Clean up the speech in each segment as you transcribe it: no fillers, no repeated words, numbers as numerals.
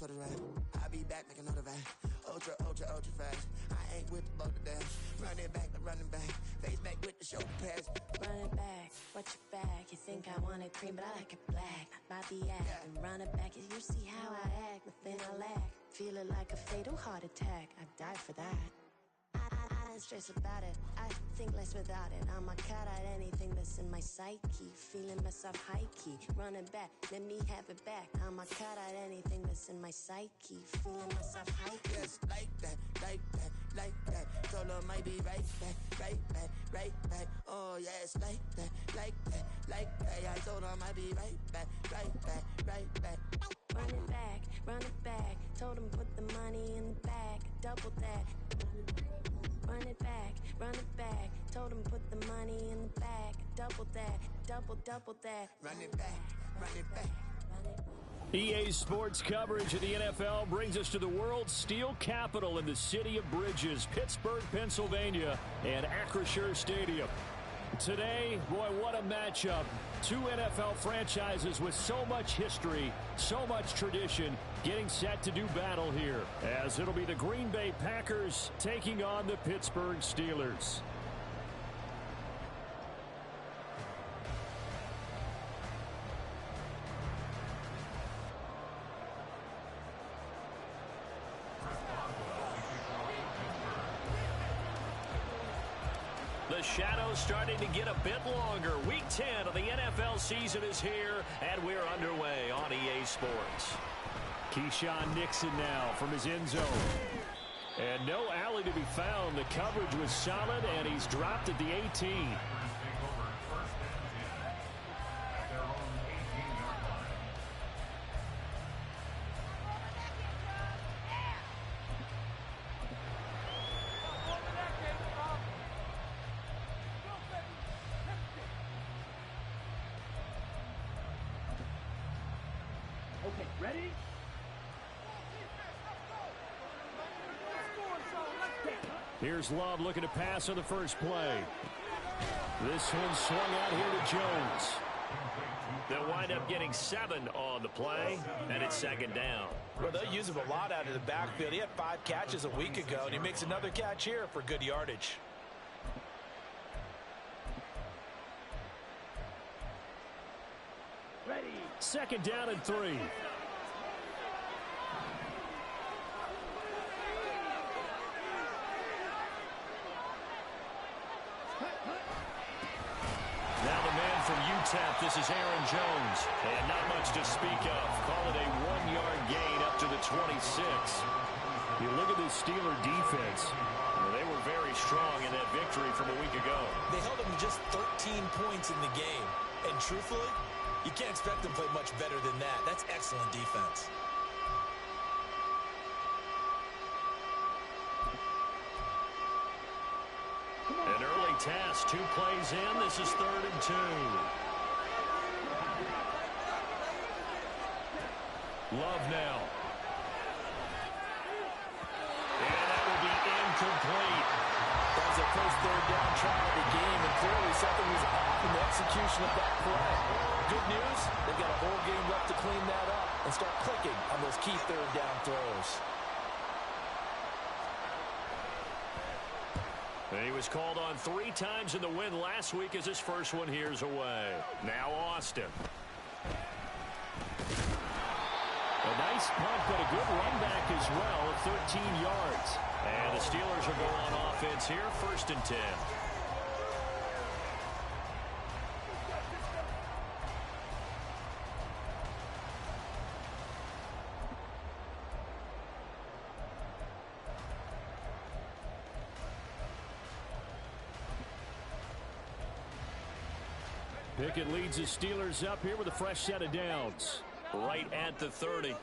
for the ride. I'll be back like another van. Ultra, ultra, ultra fast. I ain't with the boat to dance. Running back, the running back. Face back with the shoulder pads. Run it back, watch your back. You think I want it cream, but I like it black. Bobby act and run it back. You see how I act, nothing I lack. Feeling like a fatal heart attack. I'd die for that. I don't stress about it. I think less without it. I'ma cut out anything that's in my psyche. Feeling myself high key. Running back, let me have it back. I'ma cut out anything that's in my psyche. Feeling myself high key. Yes, like that, like that, like that. Told her might be right back, right back, right back. Oh yes, like that, like that, like that. I told her might be right back, right back, right back. Run it back. Told him put the money in the bag. Double that. Run it back. Told him put the money in the bag. Double that, double that. Run it back, run it back. EA Sports coverage of the NFL brings us to the world's steel capital in the city of Bridges, Pittsburgh, Pennsylvania, and Acrisure Stadium. Today, boy, what a matchup. Two NFL franchises with so much history, so much tradition, getting set to do battle here, as it'll be the Green Bay Packers taking on the Pittsburgh Steelers. The shadow's starting to get a bit longer. Week 10 of the NFL season is here, and we're underway on EA Sports. Keyshawn Nixon now from his end zone. And no alley to be found. The coverage was solid, and he's dropped at the 18. Okay, ready? Here's Love looking to pass on the first play. This one swung out here to Jones. They'll wind up getting 7 on the play, and it's second down. Well, they'll use him a lot out of the backfield. He had 5 catches a week ago, and he makes another catch here for good yardage. Ready. Second down and 3. Now the man from UTEP, this is Aaron Jones. And not much to speak of. Call it a 1-yard gain up to the 26. You look at this Steeler defense. They were very strong in that victory from a week ago. They held them to just 13 points in the game. And truthfully, you can't expect them to play much better than that. That's excellent defense. An early task, 2 plays in. This is 3rd and 2. Love now. And that will be incomplete. That was their first 3rd down try of the game, and clearly something was off in the execution of that play. Good news, they've got a whole game left to clean that up and start clicking on those key 3rd down throws. And he was called on 3 times in the win last week as his first one here's away. Now Austin. A nice punt, but a good run back as well, 13 yards. And the Steelers are going on offense here, 1st and 10. Pickett leads the Steelers up here with a fresh set of downs. Right at the 30.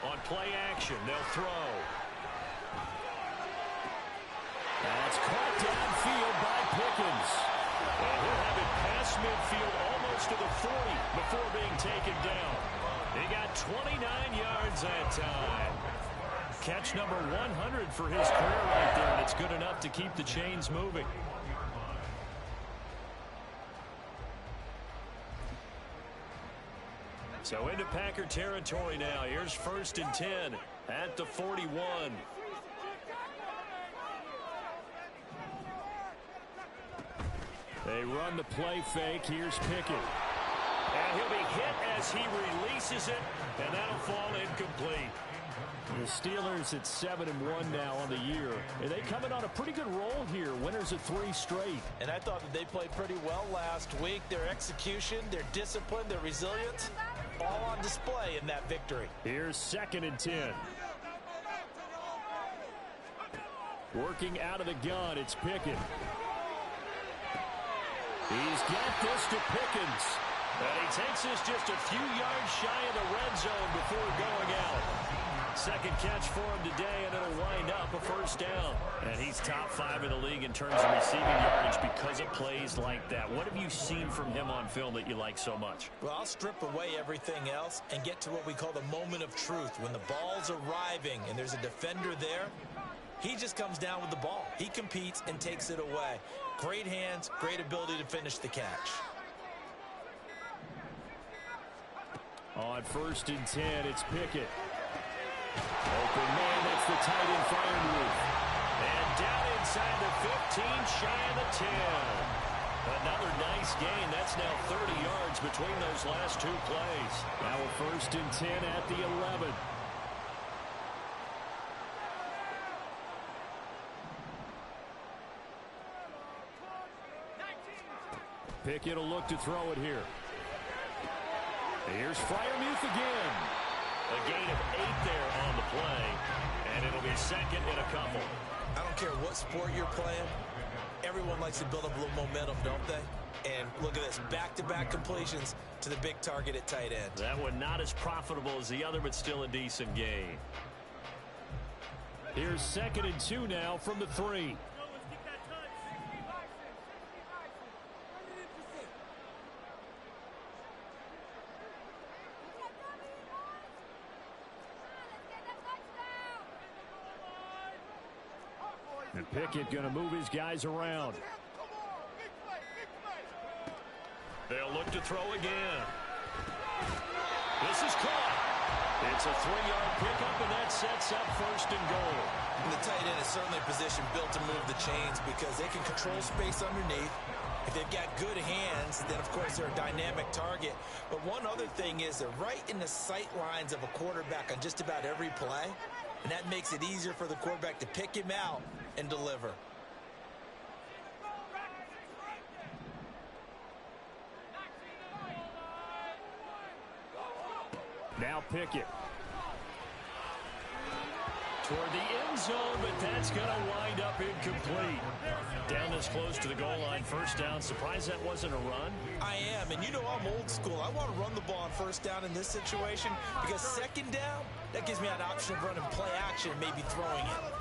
On play action, they'll throw. That's caught downfield by Pickens. And he'll have it past midfield almost to the 40 before being taken down. He got 29 yards that time. Catch number 100 for his career right there, and it's good enough to keep the chains moving. So into Packer territory now. Here's 1st and 10 at the 41. They run the play fake. Here's Pickett. And he'll be hit as he releases it, and that'll fall incomplete. The Steelers at 7-1 now on the year. And they come in on a pretty good roll here. Winners of 3 straight. And I thought that they played pretty well last week. Their execution, their discipline, their resilience, all on display in that victory. Here's 2nd and 10. Working out of the gun, it's Pickett. He's got this to Pickens. And he takes this just a few yards shy of the red zone before going out. 2nd catch for him today, and it'll wind up a 1st down. And he's top 5 in the league in terms of receiving yardage because of plays like that. What have you seen from him on film that you like so much? Well, I'll strip away everything else and get to what we call the moment of truth. When the ball's arriving and there's a defender there, he just comes down with the ball. He competes and takes it away. Great hands, great ability to finish the catch. On 1st and 10, it's Pickett. Open man, that's the tight end Freiermuth. And down inside the 15, shy of the 10. Another nice gain. That's now 30 yards between those last 2 plays. Now a 1st and 10 at the 11. Pickett will look to throw it here. Here's Freiermuth again. A gain of 8 there on the play, and it'll be 2nd and a couple. I don't care what sport you're playing. Everyone likes to build up a little momentum, don't they? And look at this, back-to-back completions to the big target at tight end. That one not as profitable as the other, but still a decent gain. Here's 2nd and 2 now from the 3. And Pickett going to move his guys around. They'll look to throw again. This is caught. It's a 3-yard pickup, and that sets up 1st and goal. And the tight end is certainly a position built to move the chains because they can control space underneath. If they've got good hands, then, of course, they're a dynamic target. But one other thing is they're right in the sight lines of a quarterback on just about every play, and that makes it easier for the quarterback to pick him out and deliver. Now Pickett. Toward the end zone, but that's going to wind up incomplete. Down this close to the goal line, 1st down. Surprised that wasn't a run? I am, and you know I'm old school. I want to run the ball on 1st down in this situation because 2nd down, that gives me an option of running play action and maybe throwing it.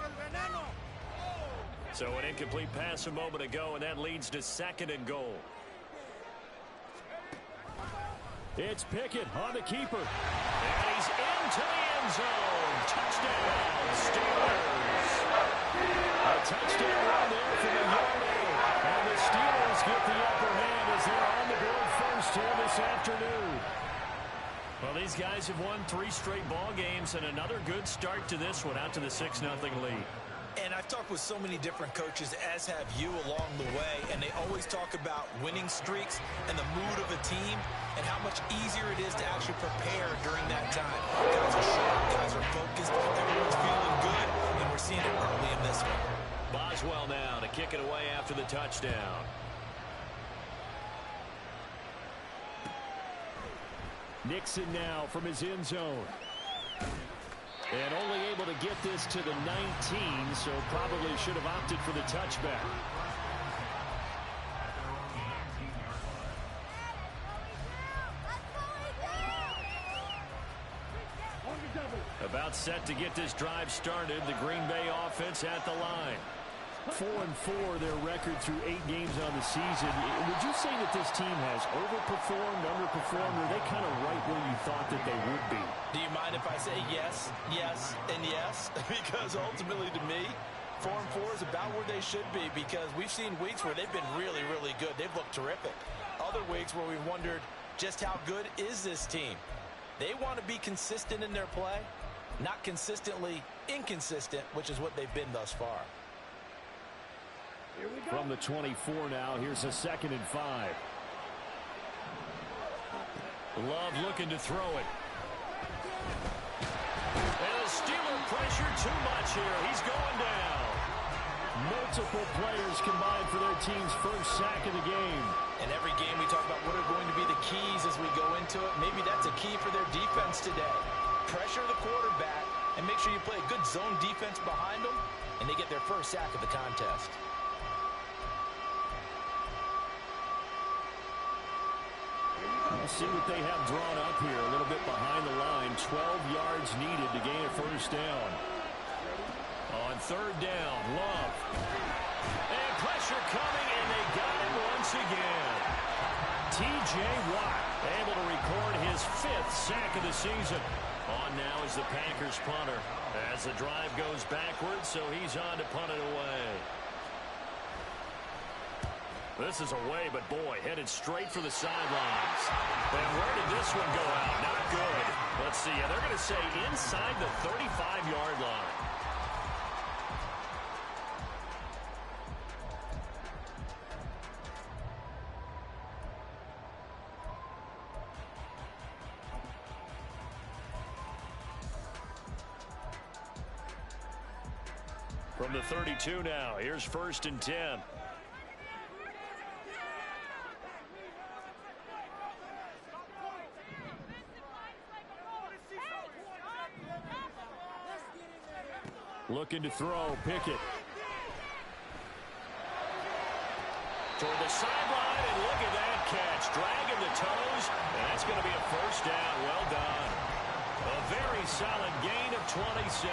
So an incomplete pass a moment ago, and that leads to 2nd and goal. It's Pickett on the keeper. And he's into the end zone. Touchdown, Steelers. A touchdown run there from the yard in. And the Steelers get the upper hand as they're on the board 1st here this afternoon. Well, these guys have won 3 straight ball games, and another good start to this one, out to the 6-0 lead. And I've talked with so many different coaches, as have you, along the way, and they always talk about winning streaks and the mood of a team and how much easier it is to actually prepare during that time. Guys are sharp, guys are focused, everyone's feeling good, and we're seeing it early in this one. Boswell now to kick it away after the touchdown. Nixon now from his end zone. And only able to get this to the 19, so probably should have opted for the touchback. About set to get this drive started. The Green Bay offense at the line. 4-4 their record through 8 games on the season. Would you say that this team has overperformed, underperformed, or are they kind of right where you thought that they would be? Do you mind if I say yes, yes, and yes? Because ultimately to me, 4-4 is about where they should be because we've seen weeks where they've been really, really good. They've looked terrific. Other weeks where we wondered just how good is this team? They want to be consistent in their play, not consistently inconsistent, which is what they've been thus far. From the 24 now, here's a 2nd and 5. Love looking to throw it. And the Steeler pressure too much here. He's going down. Multiple players combined for their team's first sack of the game. In every game we talk about what are going to be the keys as we go into it. Maybe that's a key for their defense today. Pressure the quarterback and make sure you play a good zone defense behind them, and they get their first sack of the contest. Let's see what they have drawn up here. A little bit behind the line. 12 yards needed to gain a first down. On 3rd down, Love. And pressure coming, and they got him once again. T.J. Watt able to record his 5th sack of the season. On now is the Packers punter as the drive goes backwards, so he's on to punt it away. This is away, but boy, headed straight for the sidelines. And where did this one go out? Not good. Let's see. They're going to say inside the 35-yard line. From the 32 now, here's 1st and 10. Looking to throw, Pickett. Toward the sideline, and look at that catch. Dragging the toes, and that's going to be a first down. Well done. A very solid gain of 27.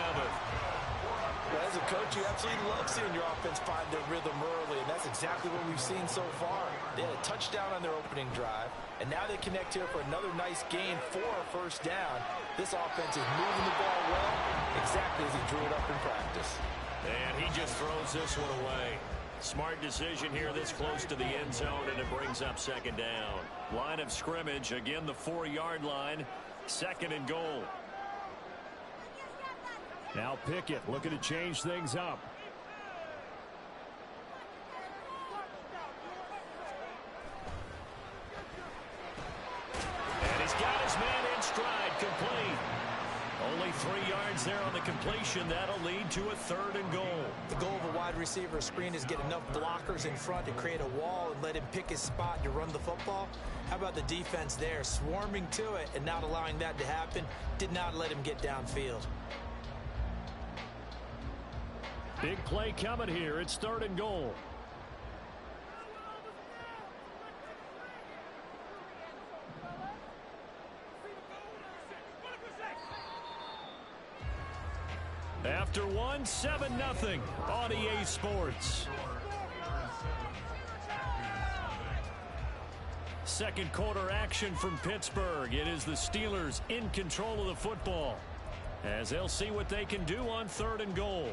Well, as a coach, you absolutely love seeing your offense find their rhythm early, and that's exactly what we've seen so far. They had a touchdown on their opening drive, and now they connect here for another nice gain for a first down. This offense is moving the ball well, exactly as he drew it up in practice. And he just throws this one away. Smart decision here this close to the end zone, and it brings up 2nd down. Line of scrimmage, again the 4-yard line, 2nd and goal. Now Pickett looking to change things up. And he's got his man in stride, complete. Only 3 yards there on the completion. That'll lead to a 3rd and goal. The goal of a wide receiver screen is get enough blockers in front to create a wall and let him pick his spot to run the football. How about the defense there, swarming to it and not allowing that to happen? Did not let him get downfield. Big play coming here. It's 3rd and goal. After one, 7-0 on EA Sports. Second quarter action from Pittsburgh. It is the Steelers in control of the football as they'll see what they can do on 3rd and goal.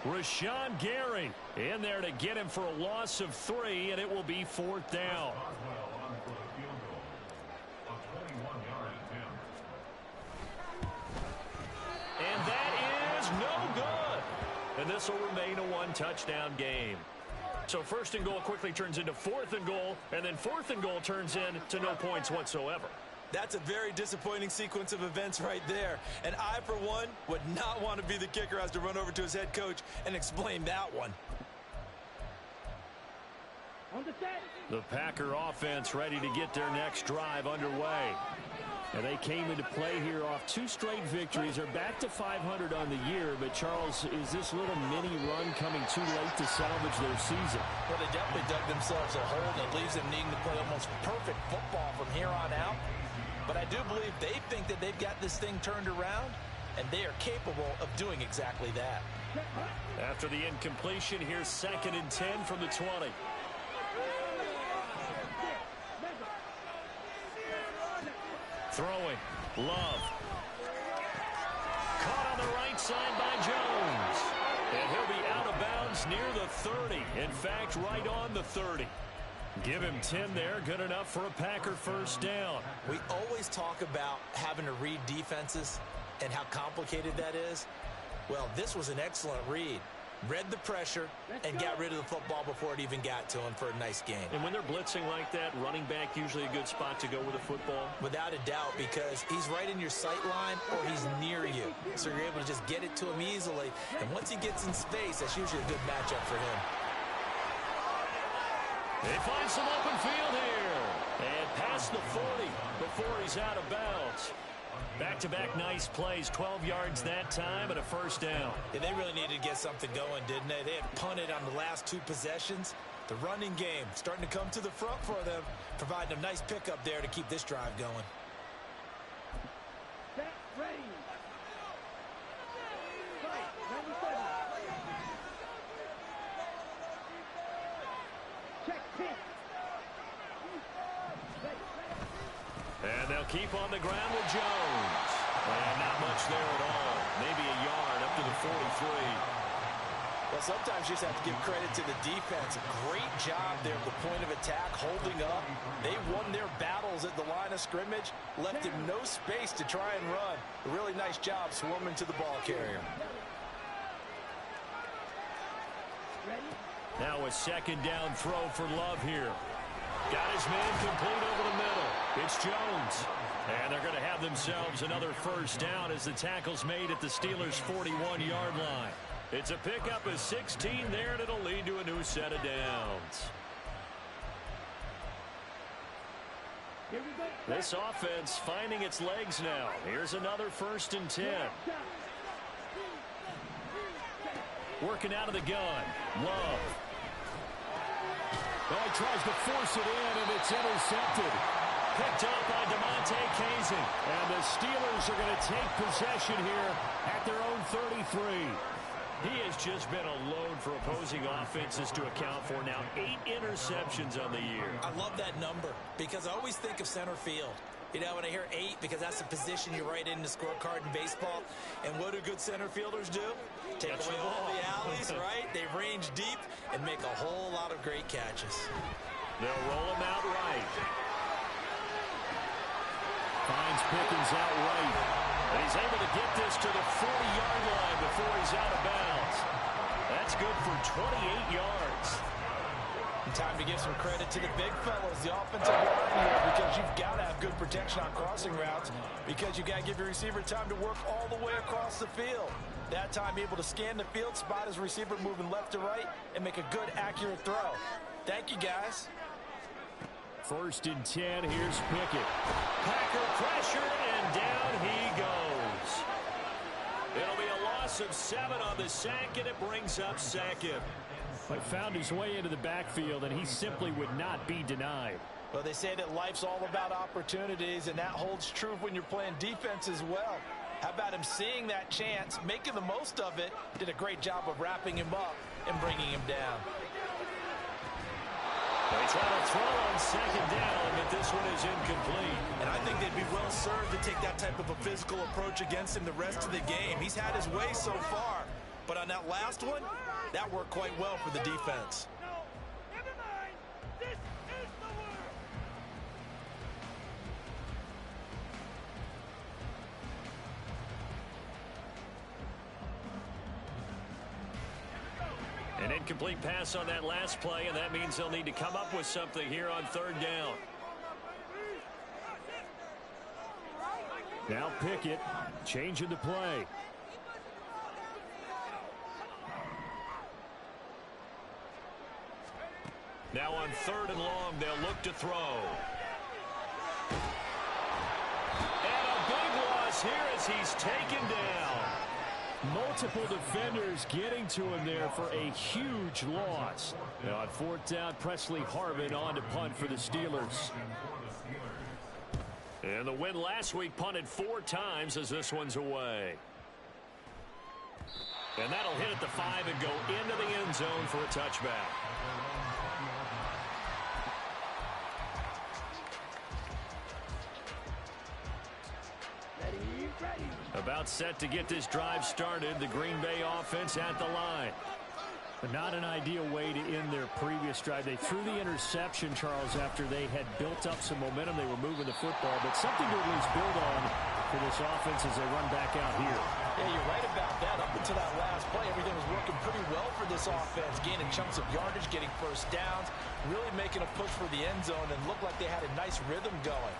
Rashawn Gary in there to get him for a loss of 3, and it will be 4th down. And that is no good. And this will remain a 1-touchdown game. So 1st and goal quickly turns into 4th and goal, and then 4th and goal turns into no points whatsoever. That's a very disappointing sequence of events right there. And I, for one, would not want to be the kicker who has to run over to his head coach and explain that one. The Packer offense ready to get their next drive underway. And they came into play here off 2 straight victories. They're back to 500 on the year. But, Charles, is this little mini run coming too late to salvage their season? Well, they definitely dug themselves a hole, and it leaves them needing to play almost perfect football from here on out. But I do believe they think that they've got this thing turned around, and they are capable of doing exactly that. After the incompletion, here's 2nd and 10 from the 20. Throwing. Love. Caught on the right side by Jones. And he'll be out of bounds near the 30. In fact, right on the 30. Give him 10 there. Good enough for a Packer first down. We always talk about having to read defenses and how complicated that is. Well, this was an excellent read. Read the pressure and got rid of the football before it even got to him for a nice game. And when they're blitzing like that, running back usually a good spot to go with the football? Without a doubt, because he's right in your sight line or he's near you. So you're able to just get it to him easily. And once he gets in space, that's usually a good matchup for him. They find some open field here. And past the 40 before he's out of bounds. Back-to-back nice plays, 12 yards that time and a first down. Yeah, they really needed to get something going, didn't they? They had punted on the last 2 possessions. The running game starting to come to the front for them, providing a nice pickup there to keep this drive going. Set, ready. Check, kick. And they'll keep on the ground with Jones. And not much there at all. Maybe a yard up to the 43. Well, sometimes you just have to give credit to the defense. A great job there at the point of attack, holding up. They won their battles at the line of scrimmage, left him no space to try and run. A really nice job swarming to the ball carrier. Now a 2nd down throw for Love here. Got his man complete over the middle. It's Jones. And they're going to have themselves another first down as the tackle's made at the Steelers' 41-yard line. It's a pickup of 16 there, and it'll lead to a new set of downs. This offense finding its legs now. Here's another 1st and 10. Working out of the gun. Love. Well, he tries to force it in, and it's intercepted. Picked up by DeMonte Kazin. And the Steelers are going to take possession here at their own 33. He has just been a load for opposing offenses to account for now. 8 interceptions on the year. I love that number because I always think of center field. You know, when I hear 8, because that's the position you write in the scorecard in baseball. And what do good center fielders do? Take away all the alleys, right? They range deep and make a whole lot of great catches. They'll roll him out right. Finds Pickens out right. And he's able to get this to the 40-yard line before he's out of bounds. That's good for 28 yards. And time to give some credit to the big fellas, the offensive line here, because you've got to have good protection on crossing routes because you've got to give your receiver time to work all the way across the field. That time able to scan the field, spot his receiver moving left to right, and make a good, accurate throw. Thank you, guys. 1st and 10, here's Pickett. Packer pressure, and down he goes. It'll be a loss of 7 on the sack, and it brings up 2nd. But found his way into the backfield, and he simply would not be denied. Well, they say that life's all about opportunities, and that holds true when you're playing defense as well. How about him seeing that chance, making the most of it, did a great job of wrapping him up and bringing him down. They try to throw on 2nd down, but this one is incomplete. And I think they'd be well served to take that type of a physical approach against him the rest of the game. He's had his way so far, but on that last one, that worked quite well for the defense. No, never mind. This is the word. An incomplete pass on that last play, and that means they'll need to come up with something here on 3rd down. Now Pickett changing the play. Now on 3rd and long, they'll look to throw. And a big loss here as he's taken down. Multiple defenders getting to him there for a huge loss. Now on 4th down, Presley Harvin on to punt for the Steelers. And the win last week punted 4 times as this one's away. And that'll hit at the 5 and go into the end zone for a touchback. About set to get this drive started. The Green Bay offense at the line. But not an ideal way to end their previous drive. They threw the interception, Charles, after they had built up some momentum. They were moving the football, but something to at least build on for this offense as they run back out here. Yeah, you're right about that. Up until that last play, everything was working pretty well for this offense, gaining chunks of yardage, getting first downs, really making a push for the end zone, and looked like they had a nice rhythm going.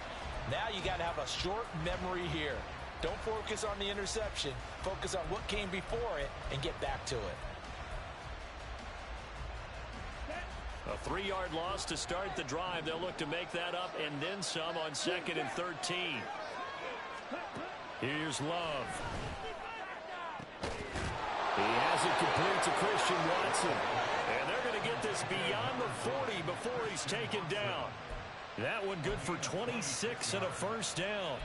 Now you got to have a short memory here. Don't focus on the interception. Focus on what came before it and get back to it. A 3-yard loss to start the drive. They'll look to make that up and then some on 2nd and 13. Here's Love. He has it complete to Christian Watson. And they're going to get this beyond the 40 before he's taken down. That one good for 26 and a first down.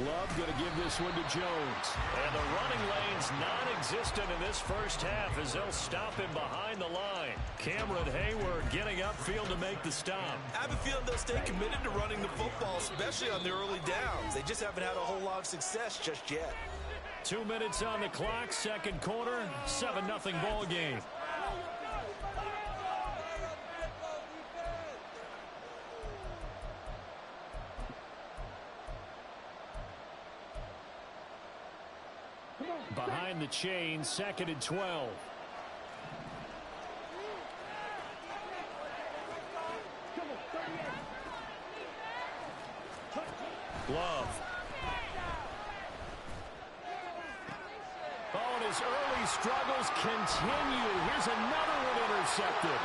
Love going to give this one to Jones. And the running lane's non-existent in this first half as they'll stop him behind the line. Cameron Hayward getting upfield to make the stop. I have a feeling they'll stay committed to running the football, especially on the early downs. They just haven't had a whole lot of success just yet. 2 minutes on the clock, second quarter, 7-0 ball game. Behind the chain, 2nd and 12. Love. Oh, and his early struggles continue. Here's another one intercepted.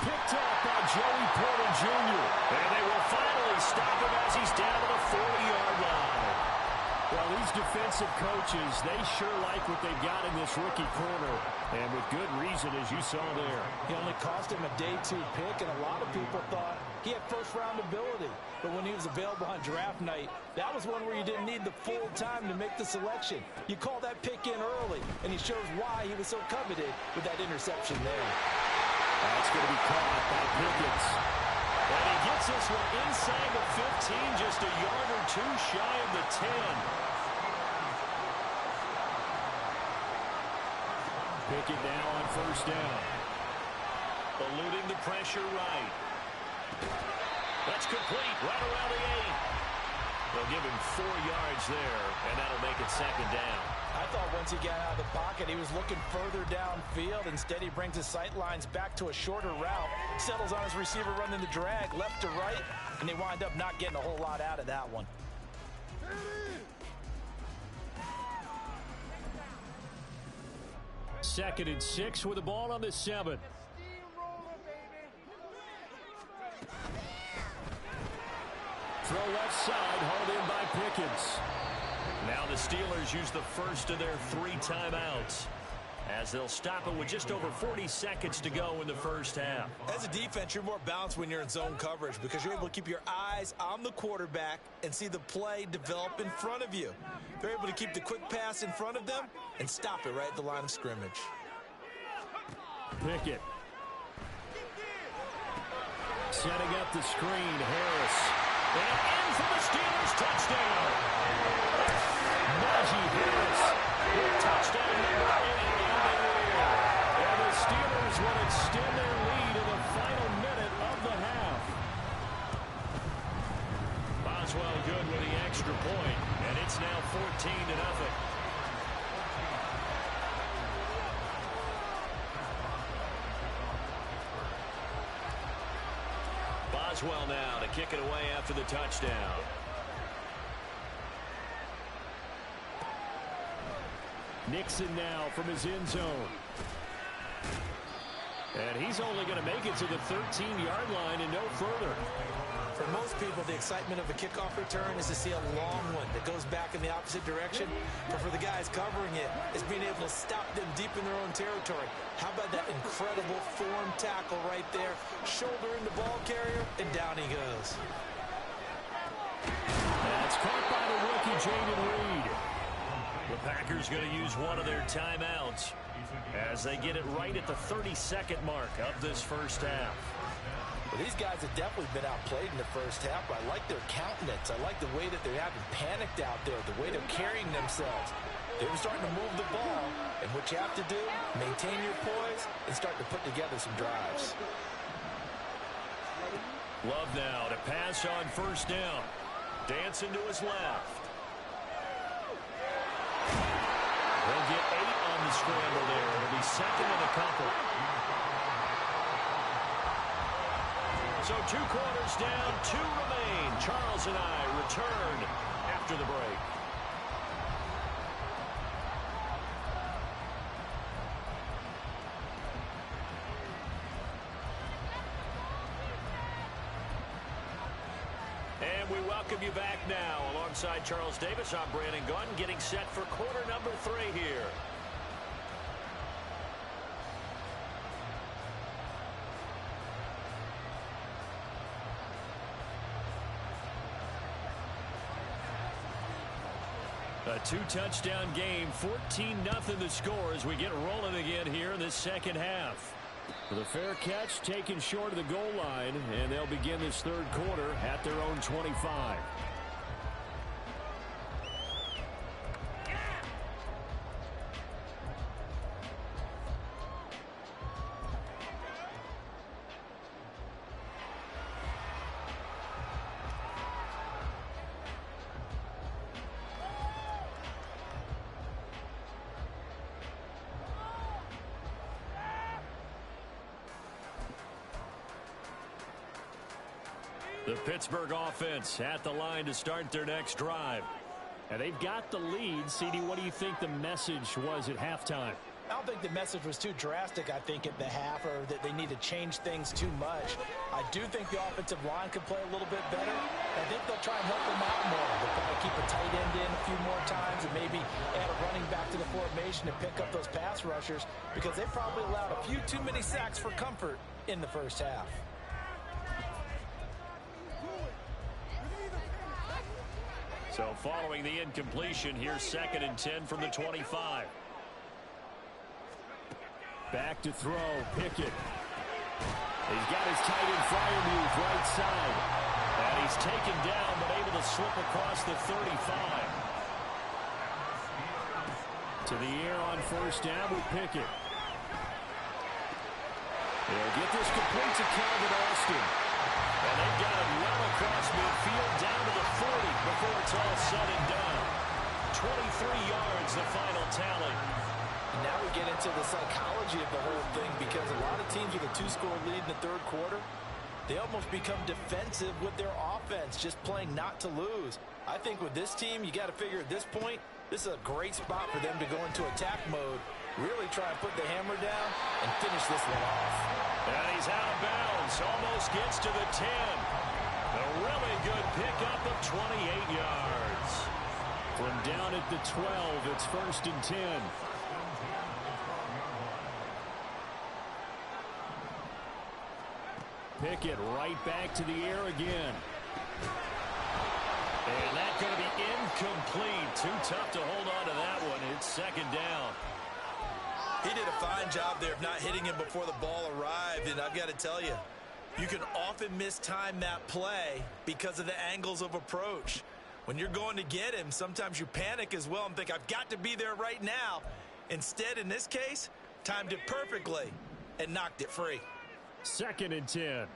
Picked up by Joey Porter Jr. And they will finally stop him as he's down to the 40-yard line. Well, these defensive coaches, they sure like what they've got in this rookie corner. And with good reason, as you saw there. He only cost him a day 2 pick, and a lot of people thought he had first-round ability. But when he was available on draft night, that was one where you didn't need the full time to make the selection. You call that pick in early, and he shows why he was so coveted with that interception there. That's going to be caught by Pickens. And he gets this one inside the 15, just a yard or 2 shy of the 10. Pickett now on first down. Eluding the pressure right. That's complete right around the 8. They'll give him 4 yards there, and that'll make it 2nd down. I thought once he got out of the pocket, he was looking further downfield. Instead, he brings his sight lines back to a shorter route, settles on his receiver running the drag left to right, and they wind up not getting a whole lot out of that one. Second and 6 with the ball on the 7. Throw left side, hauled in by Pickens. Now the Steelers use the first of their 3 timeouts as they'll stop it with just over 40 seconds to go in the first half. As a defense, you're more balanced when you're in zone coverage because you're able to keep your eyes on the quarterback and see the play develop in front of you. They're able to keep the quick pass in front of them and stop it right at the line of scrimmage. Pickett. Setting up the screen, Harris. And in for the Steelers, touchdown. Najee Harris with touchdown number 8 in the air. And the Steelers will extend their lead in the final minute of the half. Boswell good with the extra point, and it's now 14-0. Boswell now to kick it away after the touchdown. Nixon now from his end zone. And he's only going to make it to the 13-yard line and no further. For most people, the excitement of a kickoff return is to see a long one that goes back in the opposite direction. But for the guys covering it, it's being able to stop them deep in their own territory. How about that incredible form tackle right there? Shouldering the ball carrier, and down he goes. That's caught by the rookie, Jayden Reed. The Packers going to use one of their timeouts as they get it right at the 32nd mark of this first half. Well, these guys have definitely been outplayed in the first half, but I like their countenance. I like the way that they're having panicked out there, the way they're carrying themselves. They were starting to move the ball, and what you have to do, maintain your poise and start to put together some drives. Love now to pass on first down. Dancing to his left. They'll get 8 on the scramble there. It'll be second and a couple. So 2 quarters down, 2 remain. Charles and I return after the break. And we welcome you back now. Alongside Charles Davis, I'm Brandon Gunn, getting set for quarter number 3 here. A 2-touchdown game, 14-0 the score as we get rolling again here in this second half. The fair catch taken short of the goal line, and they'll begin this third quarter at their own 25. The Pittsburgh offense at the line to start their next drive. And they've got the lead. CD, what do you think the message was at halftime? I don't think the message was too drastic, I think, at the half, or that they need to change things too much. I do think the offensive line could play a little bit better. I think they'll try and help them out more. They'll probably keep a tight end in a few more times and maybe add a running back to the formation to pick up those pass rushers, because they probably allowed a few too many sacks for comfort in the first half. So following the incompletion, here's 2nd and 10 from the 25. Back to throw, Pickett. He's got his tight end Freiermuth right side. And he's taken down but able to slip across the 35. To the air on first down with Pickett. They'll get this complete to Calvin Austin. And they've got it well across midfield down to the 40 before it's all said and done. 23 yards, the final tally. And now we get into the psychology of the whole thing, because a lot of teams with a 2-score lead in the third quarter, they almost become defensive with their offense, just playing not to lose. I think with this team, you got to figure at this point, this is a great spot for them to go into attack mode, really try and put the hammer down and finish this one off. And he's out of bounds, almost gets to the 10. A really good pickup of 28 yards. From down at the 12, it's 1st and 10. Pickett right back to the air again. And that's going to be incomplete. Too tough to hold on to that one. It's 2nd down. He did a fine job there of not hitting him before the ball arrived, and I've got to tell you, you can often mistime that play because of the angles of approach. When you're going to get him, sometimes you panic as well and think, I've got to be there right now. Instead, in this case, timed it perfectly and knocked it free. 2nd and 10.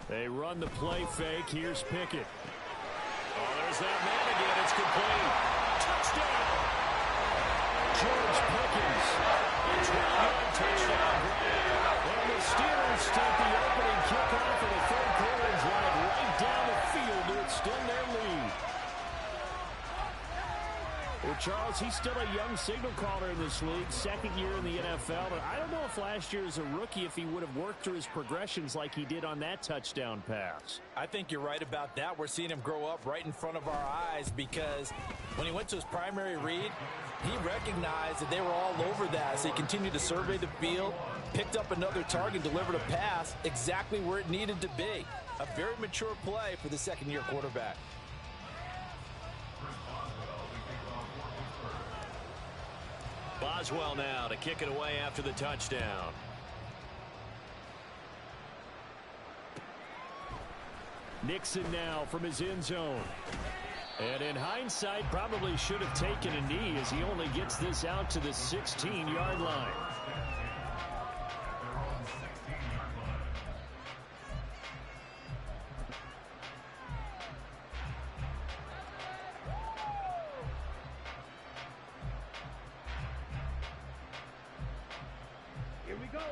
They run the play fake. Here's Pickett. Oh, there's that man again. It's complete. Touchdown. George Pickens. A 12-yard touchdown grab. And the Steelers take the opening kickoff of the third quarter and drive right down the field to extend their lead. Well, Charles, he's still a young signal caller in this league, second year in the NFL. But I don't know if last year as a rookie, if he would have worked through his progressions like he did on that touchdown pass. I think you're right about that. We're seeing him grow up right in front of our eyes because when he went to his primary read, he recognized that they were all over that. So he continued to survey the field, picked up another target, delivered a pass exactly where it needed to be. A very mature play for the second-year quarterback. Boswell now to kick it away after the touchdown. Nixon now from his end zone. And in hindsight, probably should have taken a knee as he only gets this out to the 16-yard line.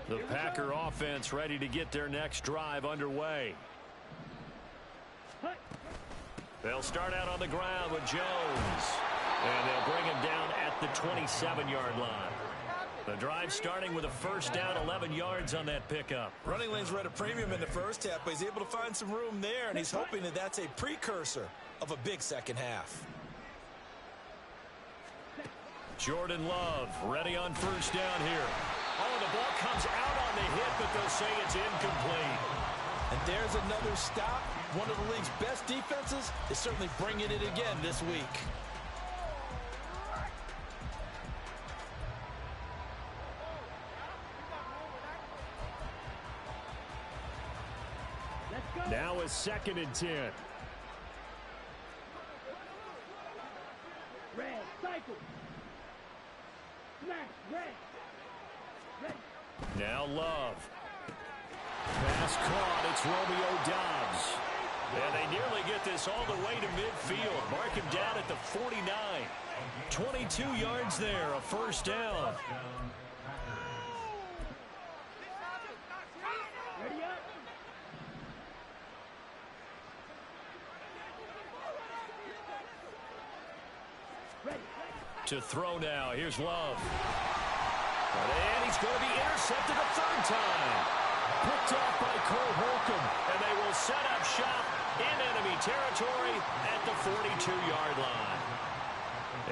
The Packer offense ready to get their next drive underway. They'll start out on the ground with Jones. And they'll bring him down at the 27-yard line. The drive starting with a first down, 11 yards on that pickup. Running lanes were at a premium in the first half, but he's able to find some room there, and he's hoping that that's a precursor of a big second half. Jordan Love ready on first down here. Oh, the ball comes out on the hit, but they'll say it's incomplete. And there's another stop. One of the league's best defenses is certainly bringing it again this week. Now a 2nd and 10. Red, cycle. Smash, red. Now Love. Pass caught. It's Romeo Doubs. And they nearly get this all the way to midfield. Mark him down at the 49. 22 yards there, a first down. Ready up. Ready. To throw now. Here's Love. And he's going to be intercepted a third time. Picked off by Cole Holcomb. And they will set up shop in enemy territory at the 42-yard line.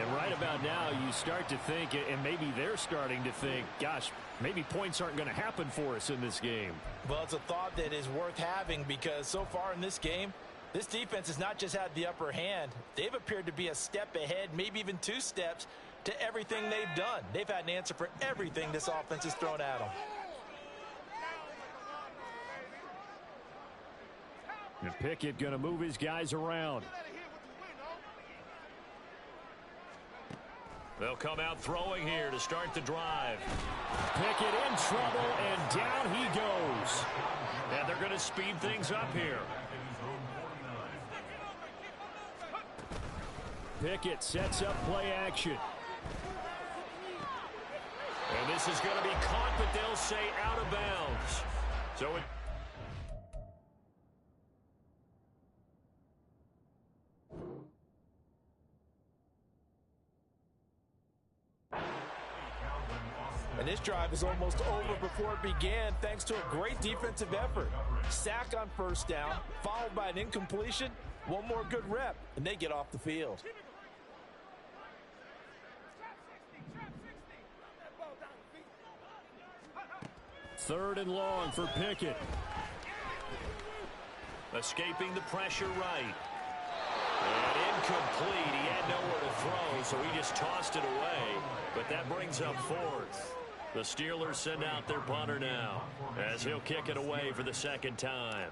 And right about now, you start to think, and maybe they're starting to think, gosh, maybe points aren't going to happen for us in this game. Well, it's a thought that is worth having because so far in this game, this defense has not just had the upper hand. They've appeared to be a step ahead, maybe even 2 steps, to everything they've done. They've had an answer for everything this offense has thrown at them. And Pickett going to move his guys around. They'll come out throwing here to start the drive. Pickett in trouble, and down he goes. And they're going to speed things up here. Pickett sets up play action. And this is going to be caught, but they'll say out of bounds. So it... And this drive is almost over before it began thanks to a great defensive effort. Sack on first down, followed by an incompletion. One more good rep, and they get off the field. Third and long for Pickett. Escaping the pressure right. And incomplete. He had nowhere to throw, so he just tossed it away. But that brings up 4th. The Steelers send out their punter now as he'll kick it away for the 2nd time.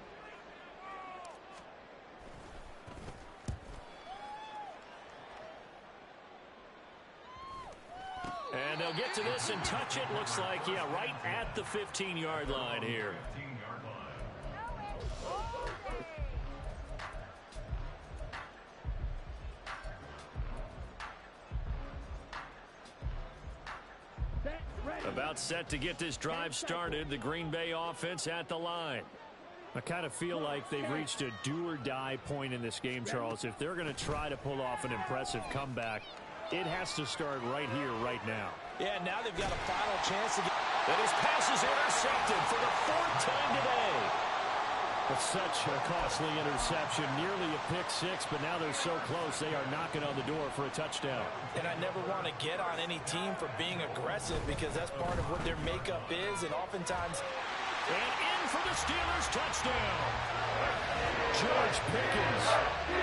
And they'll get to this and touch it. Looks like, yeah, right at the 15-yard line here. About set to get this drive started. The Green Bay offense at the line. I kind of feel like they've reached a do-or-die point in this game, Charles. If they're going to try to pull off an impressive comeback, It has to start right here, right now. Yeah, now they've got a final chance to get... And his pass is intercepted for the fourth time today. It's such a costly interception, nearly a pick six, but now they're so close they are knocking on the door for a touchdown. And I never want to get on any team for being aggressive because that's part of what their makeup is, and oftentimes... And in for the Steelers touchdown. George Pickens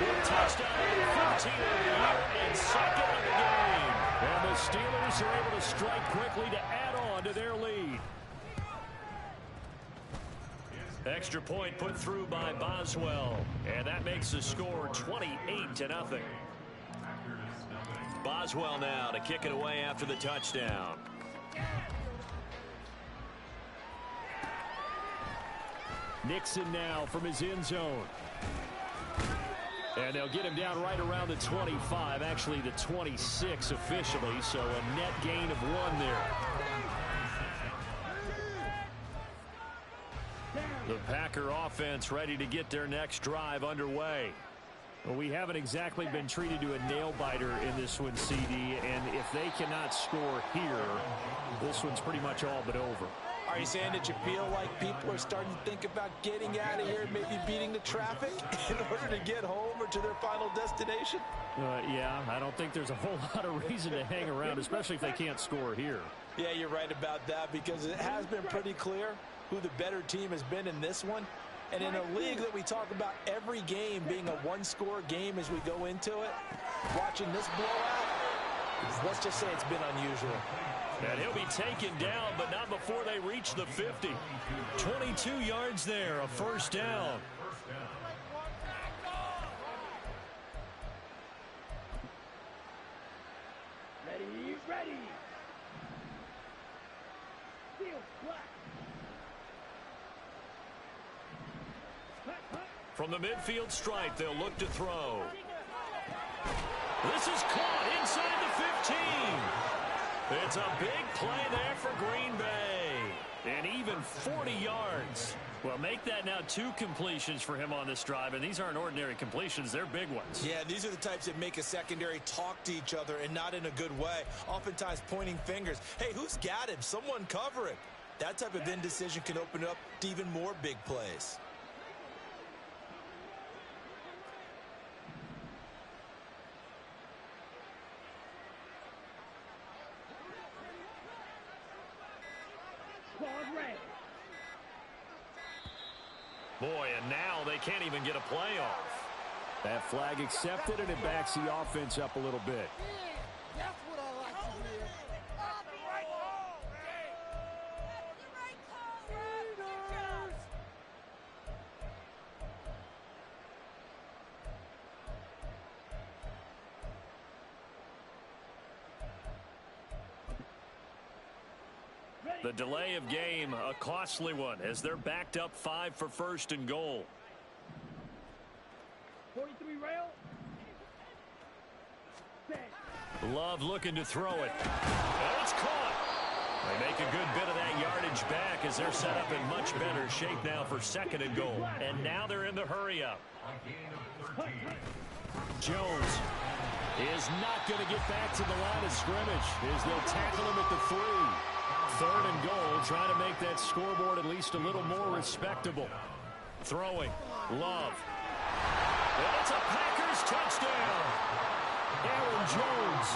with touchdown number 15 of the year and second of the game. And the Steelers are able to strike quickly to add on to their lead. Extra point put through by Boswell, and that makes the score 28-0. Boswell now to kick it away after the touchdown. Nixon now from his end zone. And they'll get him down right around the 25, actually the 26 officially, so a net gain of 1 there. The Packer offense ready to get their next drive underway. Well, we haven't exactly been treated to a nail-biter in this one, CD, and if they cannot score here, this one's pretty much all but over. Are you saying that you feel like people are starting to think about getting out of here and maybe beating the traffic in order to get home or to their final destination? Yeah, I don't think there's a whole lot of reason to hang around, especially if they can't score here. Yeah, you're right about that because it has been pretty clear who the better team has been in this one. And in a league that we talk about every game being a one-score game as we go into it, watching this blowout, let's just say it's been unusual. And he'll be taken down, but not before they reach the 50. 22 yards there, a first down. Ready. From the midfield stripe, they'll look to throw. This is caught inside the 15. It's a big play there for Green Bay. And even 40 yards. Well, make that now 2 completions for him on this drive, and these aren't ordinary completions. They're big ones. Yeah, these are the types that make a secondary talk to each other and not in a good way. Oftentimes pointing fingers. Hey, who's got him? Someone cover it. That type of indecision can open up to even more big plays. Boy, and now they can't even get a play off. That flag accepted, and it backs the offense up a little bit. That's what I like to hear. The delay of game, a costly one, as they're backed up 5 for first and goal. 43 rail. Love looking to throw it. And it's caught. They make a good bit of that yardage back as they're set up in much better shape now for second and goal. And now they're in the hurry-up. Jones is not going to get back to the line of scrimmage as they'll tackle him at the 3. Third and goal, trying to make that scoreboard at least a little more respectable. Throwing, Love. And it's a Packers touchdown. Aaron Jones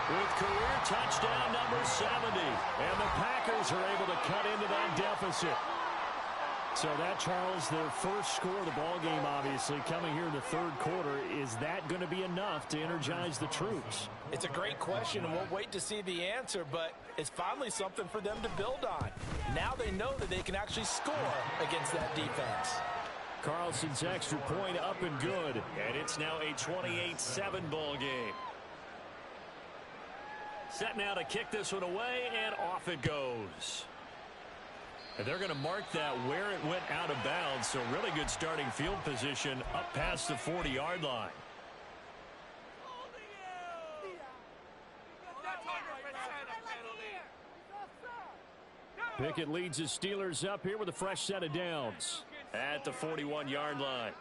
With career touchdown number 70. And the Packers are able to cut into that deficit. So that, Charles, their first score of the ball game, obviously, coming here in the third quarter. Is that going to be enough to energize the troops? It's a great question, and we'll wait to see the answer, but it's finally something for them to build on. Now they know that they can actually score against that defense. Carlson's extra point up and good. And it's now a 28-7 ball game. Set now to kick this one away, and off it goes. And they're going to mark that where it went out of bounds, so really good starting field position up past the 40-yard line. Pickett leads his Steelers up here with a fresh set of downs. At the 41-yard line.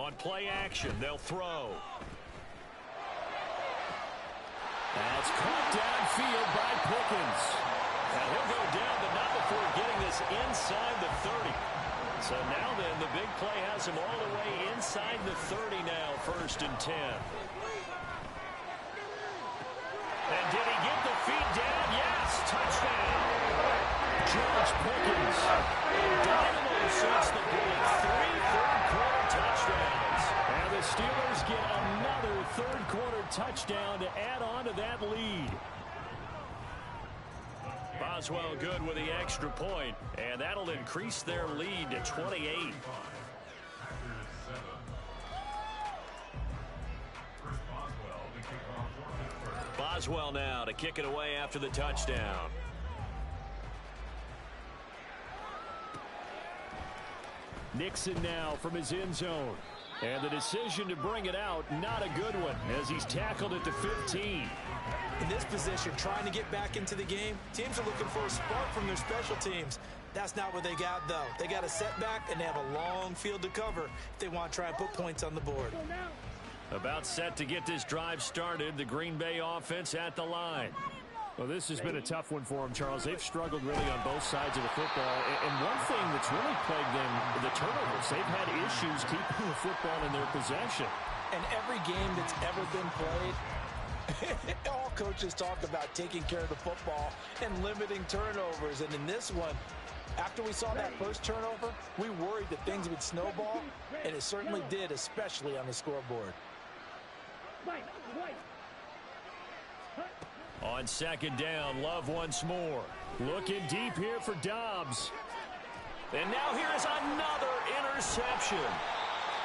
On play action, they'll throw. That's caught downfield by Pickens. Now he'll go down, but not before getting this inside the 30. So now then, the big play has him all the way inside the 30 now, 1st and 10. And did he get the feet down? Yes, touchdown. George Pickens, a dynamo since the break. 3 third-quarter touchdowns. And the Steelers get another third-quarter touchdown to add on to that lead. Boswell good with the extra point, and that'll increase their lead to 28. Boswell now to kick it away after the touchdown. Nixon now from his end zone. And the decision to bring it out, not a good one, as he's tackled at the 15. In this position, trying to get back into the game, teams are looking for a spark from their special teams. That's not what they got, though. They got a setback, and they have a long field to cover if they want to try and put points on the board. About set to get this drive started, the Green Bay offense at the line. Well, this has been a tough one for them, Charles. They've struggled really on both sides of the football. And one thing that's really plagued them, the turnovers. They've had issues keeping the football in their possession. And every game that's ever been played, all coaches talk about taking care of the football and limiting turnovers. And in this one, after we saw that first turnover, we worried that things would snowball, and it certainly did, especially on the scoreboard. On 2nd down, Love once more. Looking deep here for Dobbs. And now here's another interception.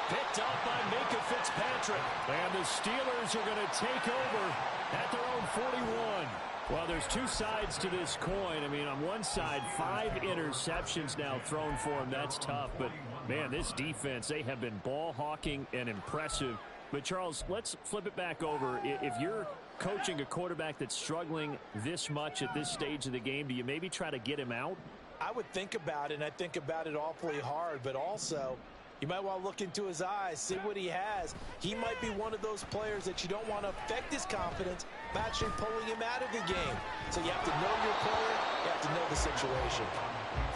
Picked up by Minkah Fitzpatrick. And the Steelers are going to take over at their own 41. Well, there's two sides to this coin. I mean, on one side, 5 interceptions now thrown for him. That's tough. But, man, this defense, they have been ball hawking and impressive. But, Charles, let's flip it back over. If you're coaching a quarterback that's struggling this much at this stage of the game, do you maybe try to get him out? I would think about it, and I think about it awfully hard, but also you might want to look into his eyes, see what he has. He might be one of those players that you don't want to affect his confidence by actually pulling him out of the game. So you have to know your player, you have to know the situation.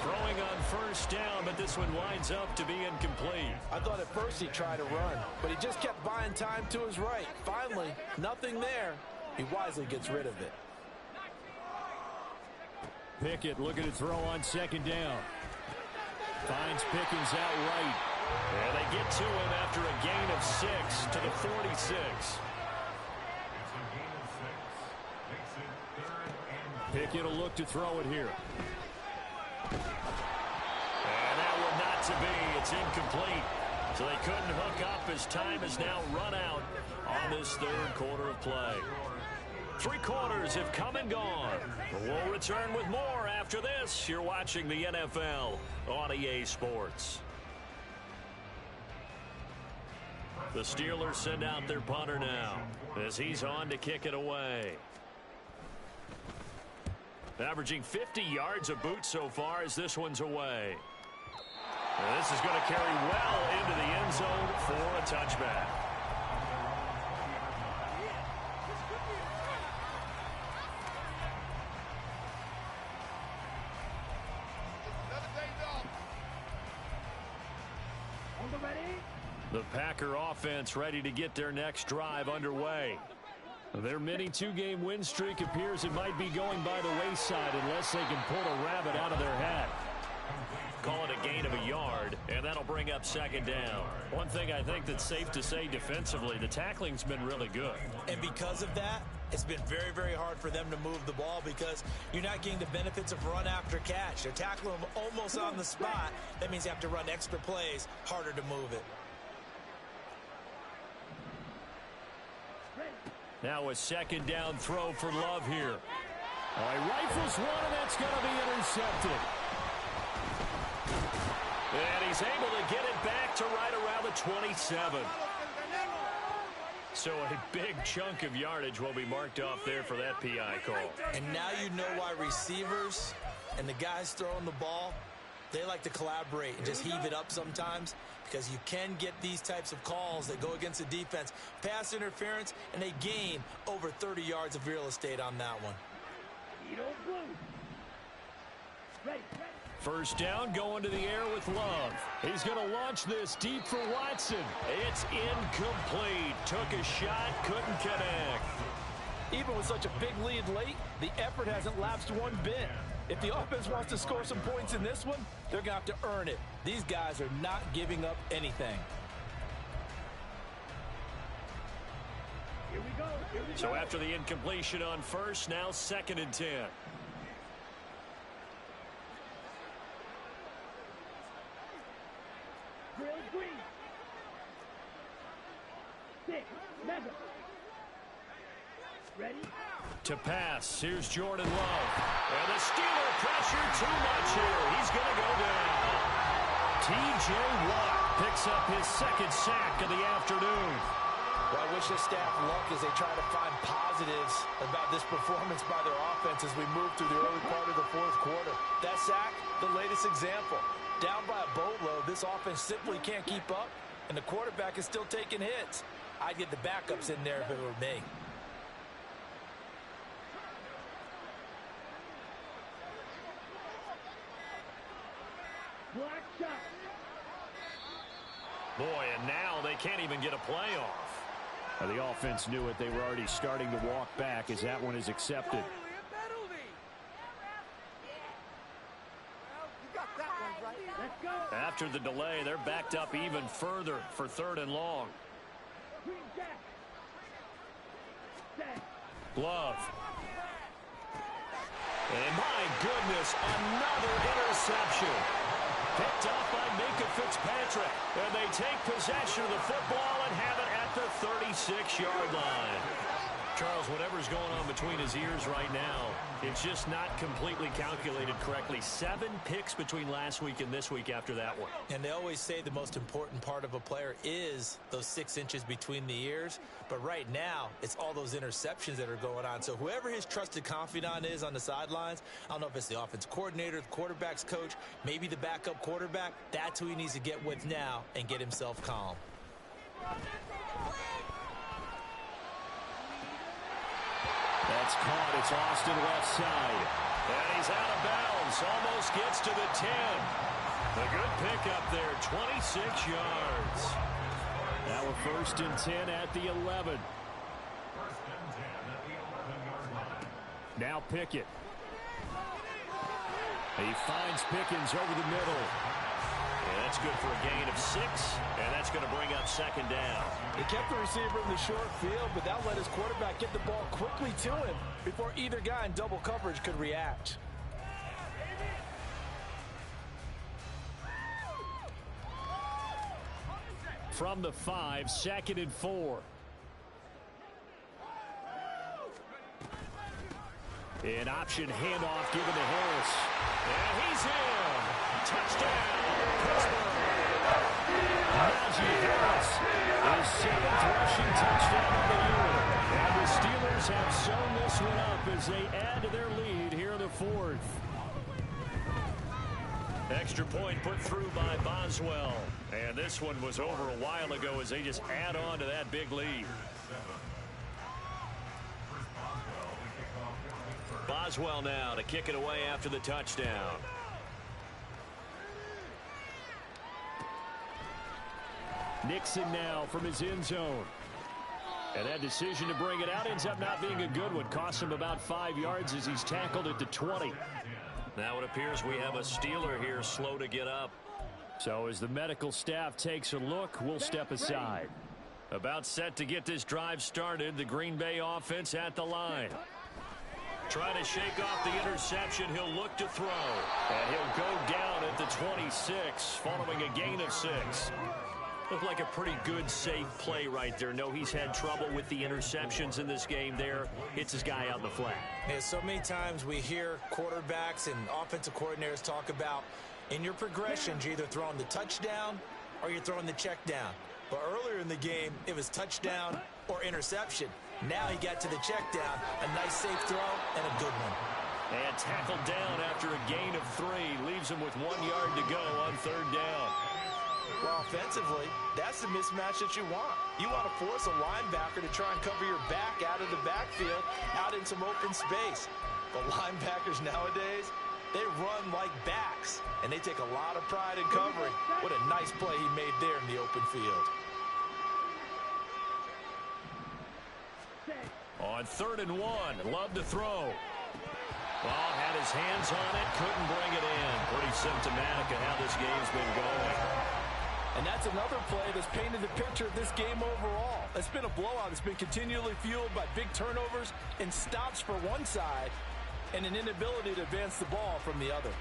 Throwing on 1st down, but this one winds up to be incomplete. I thought at first he tried to run, but he just kept buying time to his right. Finally, nothing there. He wisely gets rid of it. Pickett looking to throw on 2nd down. Finds Pickens out right. And they get to him after a gain of 6 to the 46. Pickett will look to throw it here. And that one not to be. It's incomplete. So they couldn't hook up as time has now run out on this 3rd quarter of play. 3 quarters have come and gone. We'll return with more after this. You're watching the NFL on EA Sports. The Steelers send out their punter now as he's on to kick it away. Averaging 50 yards a boot so far as this one's away. And this is going to carry well into the end zone for a touchback. The Packer offense ready to get their next drive underway. Their mini 2-game win streak appears it might be going by the wayside unless they can pull a rabbit out of their hat. Call it a gain of a yard, and that'll bring up 2nd down. One thing I think that's safe to say defensively, the tackling's been really good. And because of that, it's been very, very hard for them to move the ball because you're not getting the benefits of run after catch. They're tackling them almost on the spot. That means you have to run extra plays, harder to move it. Now a 2nd down throw for Love here. He rifles one, and that's going to be intercepted. And he's able to get it back to right around the 27. So a big chunk of yardage will be marked off there for that PI call. And now you know why receivers and the guys throwing the ball, They like to collaborate and just heave it up sometimes because you can get these types of calls that go against the defense. Pass interference, and they gain over 30 yards of real estate on that one. First down, going to the air with Love. He's going to launch this deep for Watson. It's incomplete. Took a shot, couldn't connect. Even with such a big lead late, the effort hasn't lapsed one bit. If the offense wants to score some points in this one, they're going to have to earn it. These guys are not giving up anything. Here we go. So after the incompletion on first, now 2nd and 10. Green. 6. Mega. Ready? To pass, here's Jordan Love. And the Steeler pressure too much here. He's going to go down. T.J. Watt picks up his 2nd sack of the afternoon. Well, I wish the staff luck as they try to find positives about this performance by their offense as we move through the early part of the 4th quarter. That sack, the latest example. Down by a boatload, this offense simply can't keep up, and the quarterback is still taking hits. I'd get the backups in there if it were me. Black shot. Boy, and now they can't even get a play off. Now, the offense knew it. They were already starting to walk back as that one is accepted. Let's go. After the delay, they're backed up even further for 3rd and long. Green jack. Set. Love. And my goodness, another interception. Picked off by Minkah Fitzpatrick. And they take possession of the football and have it at the 36-yard line. Charles, whatever's going on between his ears right now, it's just not completely calculated correctly. 7 picks between last week and this week after that one. And they always say the most important part of a player is those 6 inches between the ears. But right now, it's all those interceptions that are going on. So whoever his trusted confidant is on the sidelines, I don't know if it's the offense coordinator, the quarterback's coach, maybe the backup quarterback, that's who he needs to get with now and get himself calm. That's caught. It's Austin left side. And he's out of bounds. Almost gets to the 10. A good pickup there. 26 yards. Now a 1st and 10 at the 11. Now Pickett. He finds Pickens over the middle. And that's good for a gain of 6. And that's going to bring up 2nd down. They kept the receiver in the short field, but that let his quarterback get the ball quickly to him before either guy in double coverage could react. From the 5, 2nd and 4. An option handoff given to Harris. And he's in. Touchdown, Pittsburgh. Najee Harris, his 7th rushing touchdown of the year. And the Steelers have sewn this one up as they add to their lead here in the 4th. Extra point put through by Boswell. And this one was over a while ago as they just add on to that big lead. Boswell now to kick it away after the touchdown. Nixon now from his end zone. And that decision to bring it out ends up not being a good one. Costs him about 5 yards as he's tackled at the 20. Now it appears we have a Steeler here slow to get up. So as the medical staff takes a look, we'll step aside. About set to get this drive started, the Green Bay offense at the line. Trying to shake off the interception, he'll look to throw. And he'll go down at the 26, following a gain of 6. Looked like a pretty good, safe play right there. No, he's had trouble with the interceptions in this game there. Hits his guy out in the flat. Yeah, so many times we hear quarterbacks and offensive coordinators talk about in your progressions, you're either throwing the touchdown or you're throwing the check down. But earlier in the game, it was touchdown or interception. Now he got to the check down, a nice safe throw and a good one. And tackled down after a gain of 3. Leaves him with 1 yard to go on 3rd down. Well, offensively, that's the mismatch that you want. You want to force a linebacker to try and cover your back out of the backfield, out in some open space. But linebackers nowadays, they run like backs, and they take a lot of pride in covering. What a nice play he made there in the open field. On 3rd and 1, Love to throw. Well, had his hands on it, couldn't bring it in. Pretty symptomatic of how this game's been going. And that's another play that's painted the picture of this game overall. It's been a blowout. It's been continually fueled by big turnovers and stops for one side and an inability to advance the ball from the other.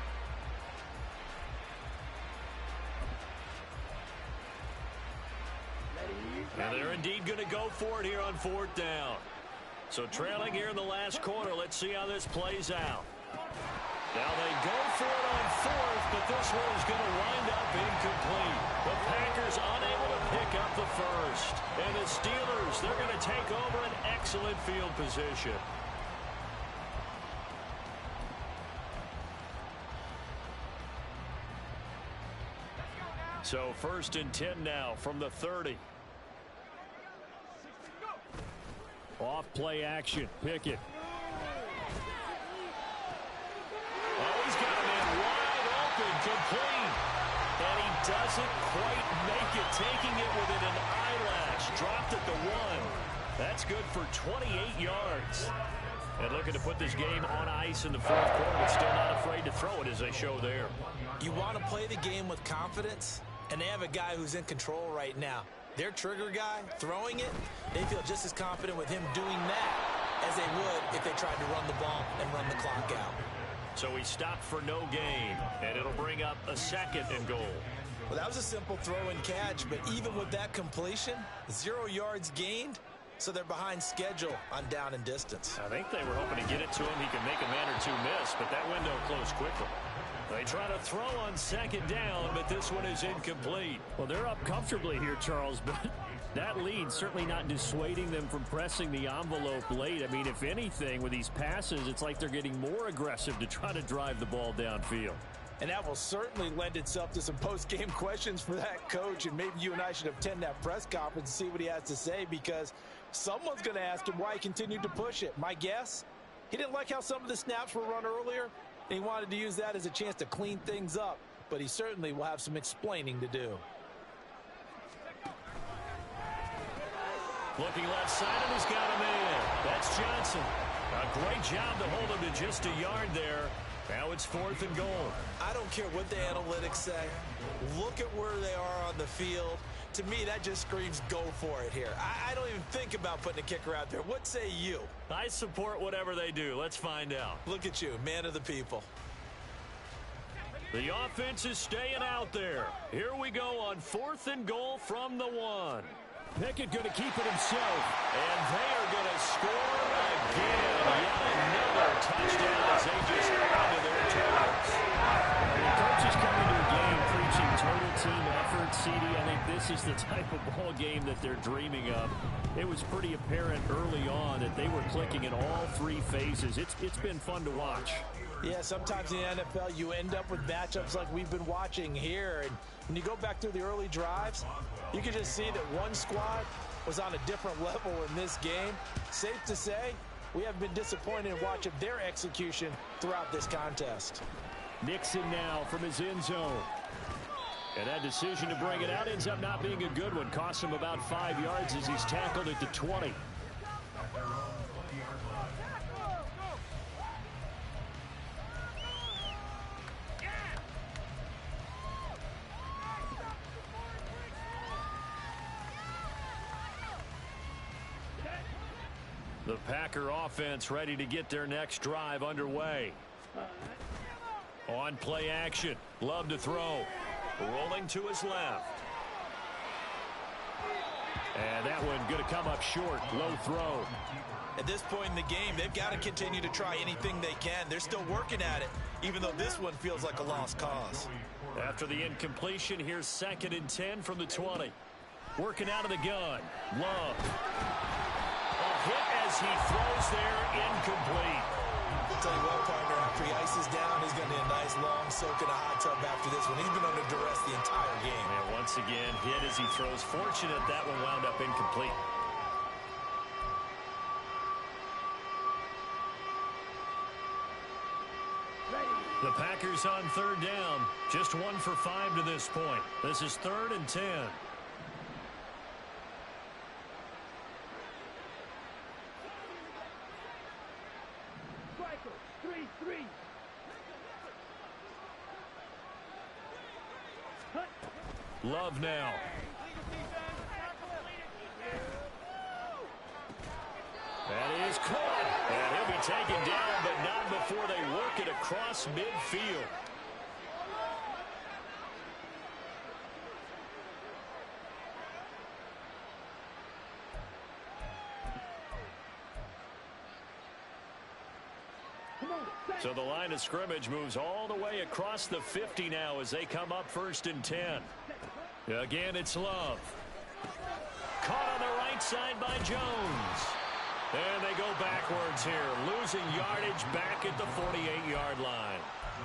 And they're indeed going to go for it here on 4th down. So trailing here in the last quarter, let's see how this plays out. Now they go for it on 4th, but this one is going to wind up incomplete. The Packers unable to pick up the first. And the Steelers, they're going to take over an excellent field position. So 1st and 10 now from the 30. Off play action. Pickett. Oh, he's got a man wide open, complete. And he doesn't quite make it, taking it within an eyelash. Dropped at the 1. That's good for 28 yards. And looking to put this game on ice in the 4th quarter, but still not afraid to throw it as they show there. You want to play the game with confidence, and they have a guy who's in control right now. Their trigger guy, throwing it, they feel just as confident with him doing that as they would if they tried to run the ball and run the clock out. So he stopped for no gain, and it'll bring up a 2nd and goal. Well, that was a simple throw and catch, but even with that completion, 0 yards gained, so they're behind schedule on down and distance. I think they were hoping to get it to him. He could make a man or two miss, but that window closed quickly. They try to throw on 2nd down, but this one is incomplete. Well, they're up comfortably here, Charles, but that lead certainly not dissuading them from pressing the envelope late. I mean, if anything, with these passes, it's like they're getting more aggressive to try to drive the ball downfield. And that will certainly lend itself to some post-game questions for that coach, and maybe you and I should attend that press conference and see what he has to say, because someone's going to ask him why he continued to push it. My guess, he didn't like how some of the snaps were run earlier, and he wanted to use that as a chance to clean things up, but he certainly will have some explaining to do. Looking left side, and he's got him in. That's Johnson. A great job to hold him to just a yard there. Now it's 4th and goal. I don't care what the analytics say. Look at where they are on the field. To me, that just screams go for it here. I don't even think about putting a kicker out there. What say you? I support whatever they do. Let's find out. Look at you, man of the people. The offense is staying out there. Here we go on 4th and goal from the 1. Pickett going to keep it himself. And they are going to score again. Yet another touchdown as they just add to their totals. The coaches come into a game preaching total team effort. CD, I think this is the type of ball game that they're dreaming of. It was pretty apparent early on that they were clicking in all 3 phases. It's been fun to watch. Yeah, sometimes in the NFL you end up with matchups like we've been watching here. And when you go back through the early drives, you can just see that one squad was on a different level in this game. Safe to say, we have been disappointed in watching their execution throughout this contest. Nixon now from his end zone. And that decision to bring it out ends up not being a good one. Costs him about 5 yards as he's tackled at the 20. The Packer offense ready to get their next drive underway. On play action. Love to throw. Rolling to his left. And that one going to come up short. Low throw. At this point in the game, they've got to continue to try anything they can. They're still working at it, even though this one feels like a lost cause. After the incompletion, here's 2nd and 10 from the 20. Working out of the gun. Love. A hit as he throws there, incomplete. I'll tell you what, partner, after he ices down, he's going to need a nice long soak in a hot tub after this one. He's been under duress the entire game. And once again, hit as he throws. Fortunate that one wound up incomplete. The Packers on third down. Just 1 for 5 to this point. This is 3rd and 10. Striker, 3-3. Love now. That is caught. And he'll be taken down, but not before they work it across midfield. So the line of scrimmage moves all the way across the 50 now as they come up 1st and 10. Again, it's Love. Caught on the right side by Jones. And they go backwards here, losing yardage back at the 48-yard line.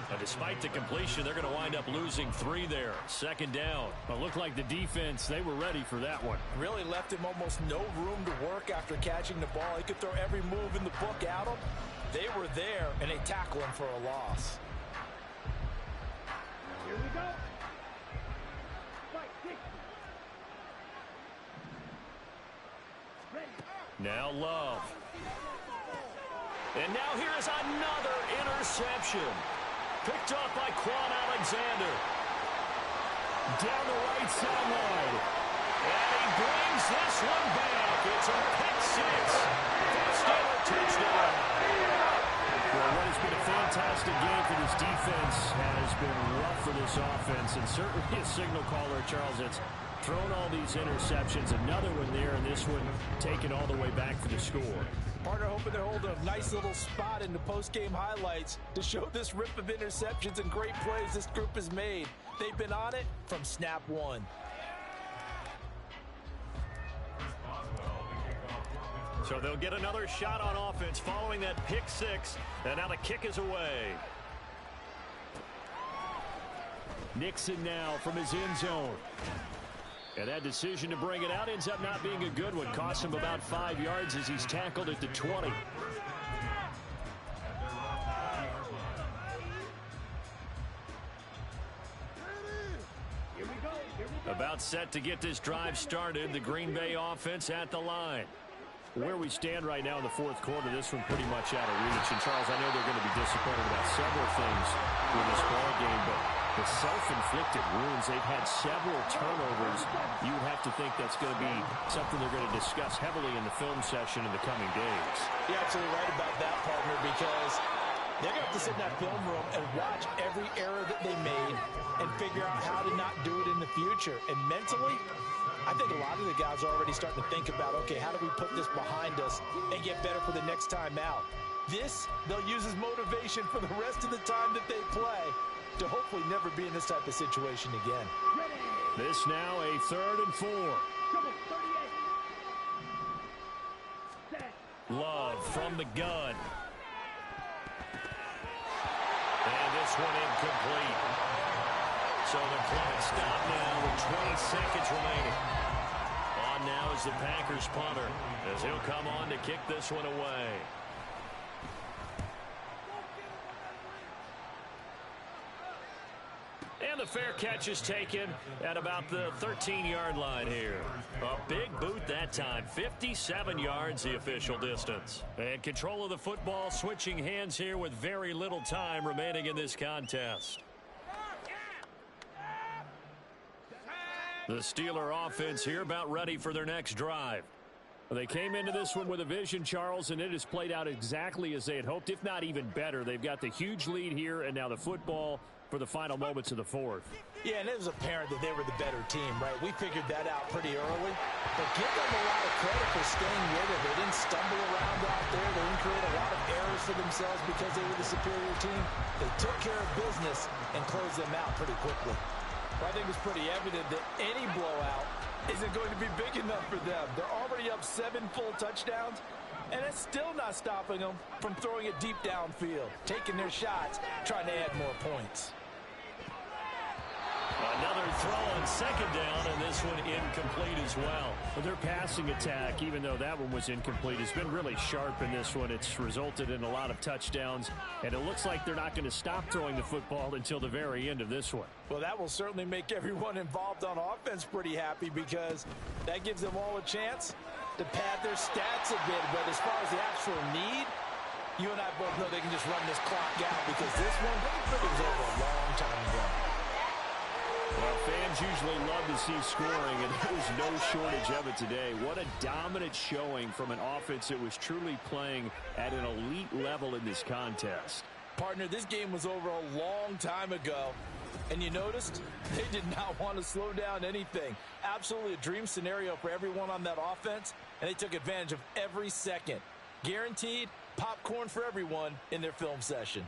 And despite the completion, they're going to wind up losing 3 there. 2nd down. Well, it looked like the defense, they were ready for that one. Really left him almost no room to work after catching the ball. He could throw every move in the book at him. They were there, and they tackle him for a loss. Here we go. Fight, 60. Ready. Now Love. And now here is another interception. Picked off by Quan Alexander. Down the right sideline. And he brings this one back. It's a pick 6. Steeler touchdown. Well, what has been a fantastic game for this defense has been rough for this offense. And certainly a signal caller, Charles, that's thrown all these interceptions. Another one there, and this one taken all the way back for the score. Partner hoping they're holding a nice little spot in the post-game highlights to show this rip of interceptions and great plays this group has made. They've been on it from snap 1. So they'll get another shot on offense following that pick 6. And now the kick is away. Nixon now from his end zone. And that decision to bring it out ends up not being a good one. Costs him about 5 yards as he's tackled at the 20. About set to get this drive started. The Green Bay offense at the line. Where we stand right now in the 4th quarter, this one pretty much out of reach. And, Charles, I know they're going to be disappointed about several things with this ball game, but the self-inflicted wounds, they've had several turnovers. You would have to think that's going to be something they're going to discuss heavily in the film session in the coming days. You're absolutely right about that, partner, because they're going to have to sit in that film room and watch every error that they made and figure out how to not do it in the future. And mentally, I think a lot of the guys are already starting to think about, okay, how do we put this behind us and get better for the next time out? This, they'll use as motivation for the rest of the time that they play to hopefully never be in this type of situation again. This now a 3rd and 4. Love from the gun. And this one incomplete. So the clock stopped now with 20 seconds remaining. On now is the Packers punter as he'll come on to kick this one away. And the fair catch is taken at about the 13-yard line here. A big boot that time. 57 yards the official distance. And control of the football switching hands here with very little time remaining in this contest. The Steeler offense here about ready for their next drive. They came into this one with a vision, Charles, and it has played out exactly as they had hoped, if not even better. They've got the huge lead here, and now the football for the final moments of the 4th. Yeah, and it was apparent that they were the better team, right? We figured that out pretty early. But give them a lot of credit for staying with it. They didn't stumble around out there. They didn't create a lot of errors for themselves because they were the superior team. They took care of business and closed them out pretty quickly. I think it's pretty evident that any blowout isn't going to be big enough for them. They're already up 7 full touchdowns. And it's still not stopping them from throwing it deep downfield, taking their shots, trying to add more points. Another throw on second down, and this one incomplete as well. Their passing attack, even though that one was incomplete, has been really sharp in this one. It's resulted in a lot of touchdowns, and it looks like they're not going to stop throwing the football until the very end of this one. Well, that will certainly make everyone involved on offense pretty happy because that gives them all a chance to pad their stats a bit. But as far as the actual need, you and I both know they can just run this clock out because this one was over a long time ago. Well, fans usually love to see scoring, and there was no shortage of it today. What a dominant showing from an offense that was truly playing at an elite level in this contest. Partner, this game was over a long time ago, and you noticed they did not want to slow down anything. Absolutely a dream scenario for everyone on that offense, and they took advantage of every second. Guaranteed popcorn for everyone in their film session.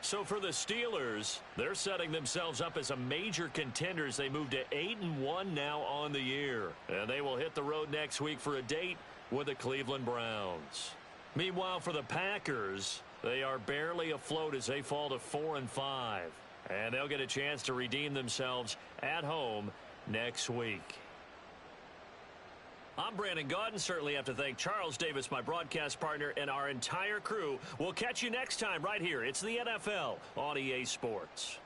So for the Steelers, they're setting themselves up as a major contender as they move to 8-1 now on the year. And they will hit the road next week for a date with the Cleveland Browns. Meanwhile, for the Packers, they are barely afloat as they fall to 4-5. And they'll get a chance to redeem themselves at home next week. I'm Brandon Gaudin. Certainly have to thank Charles Davis, my broadcast partner, and our entire crew. We'll catch you next time right here. It's the NFL on EA Sports.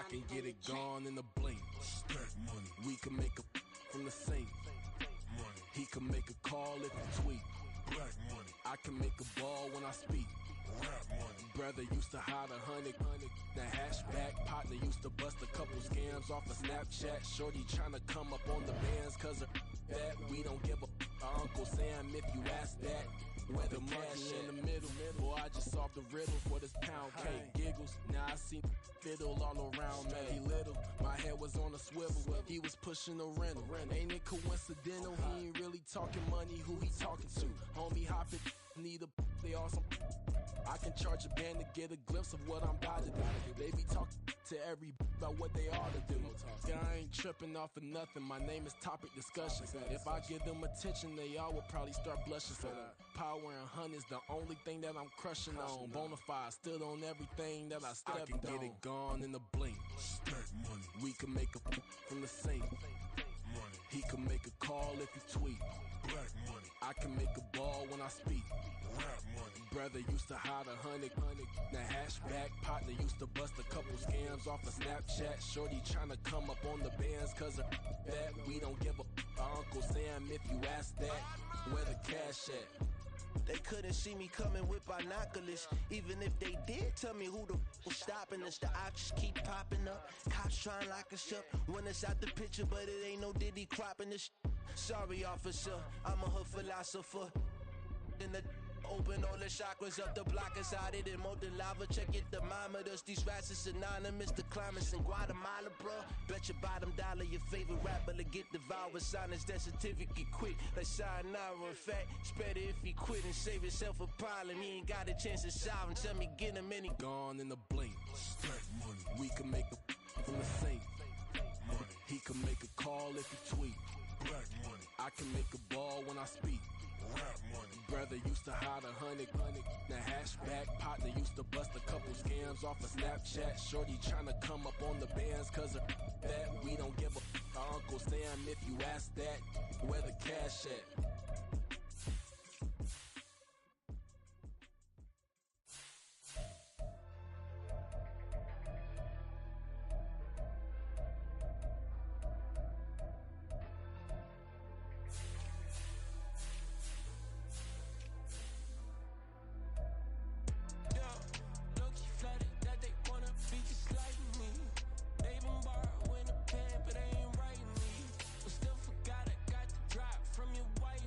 can get it gone in a blink. Stack money. We can make a from the sink. Money. He can make a call if you tweet. Black money. I can make a ball when I speak. Rap money. Brother used to hide 100. The hashback partner used to bust a couple scams off of Snapchat. Shorty tryna come up on the bands cause of that. We don't give a Uncle Sam if you ask that. Where the cash in the middle. Boy, I just solved the riddle for this pound cake. Giggles, now I see fiddle all around me. He little, my head was on a swivel. He was pushing a rental. Ain't it coincidental? He ain't really talking money, who he talking to? Homie hopping, need a they awesome. I can charge a band to get a glimpse of what I'm about to do. They be talking to every about what they ought to do. Yeah, I ain't tripping off of nothing. My name is Topic Discussion. If I give them attention, they all would probably start blushing. So power and hunt is the only thing that I'm crushing on. Bonafide, stood on everything that I stepped on. I can get it gone in a blink. Stack money. We can make a from the sink. Money. He can make a call if you tweet. Black money. I can make a ball when I speak. Rap money. Brother used to hide 100. The hashback partner used to bust a couple scams off of Snapchat. Shorty tryna come up on the bands cause of that. We don't give a Uncle Sam if you ask that. Where the cash at? They couldn't see me coming with binoculars. Even if they did, tell me who the was stopping us. The options keep popping up. Cops trying to lock us up. When it's out the picture, but it ain't no Diddy cropping this. Sorry, officer, I'm a hood philosopher. In the open all the chakras up the block inside it and molten lava. Check it, thermometers. These rats is synonymous. The climates in Guatemala, bro. Bet your bottom dollar your favorite rapper to get devoured. Sign his death certificate quick. Like sayonara. In fact, it's better if he quit and save himself a problem. He ain't got a chance to solve him. Tell me, get him any gone in a blink. Stack money. We can make a from the sink. Money. He can make a call if you tweet. Black money. I can make a ball when I speak. Rap money. Brother used to hide 100. The hashback partner used to bust a couple scams off of Snapchat. Shorty tryna come up on the bands cause of that. We don't give a Uncle Sam if you ask that. Where the cash at? From your wife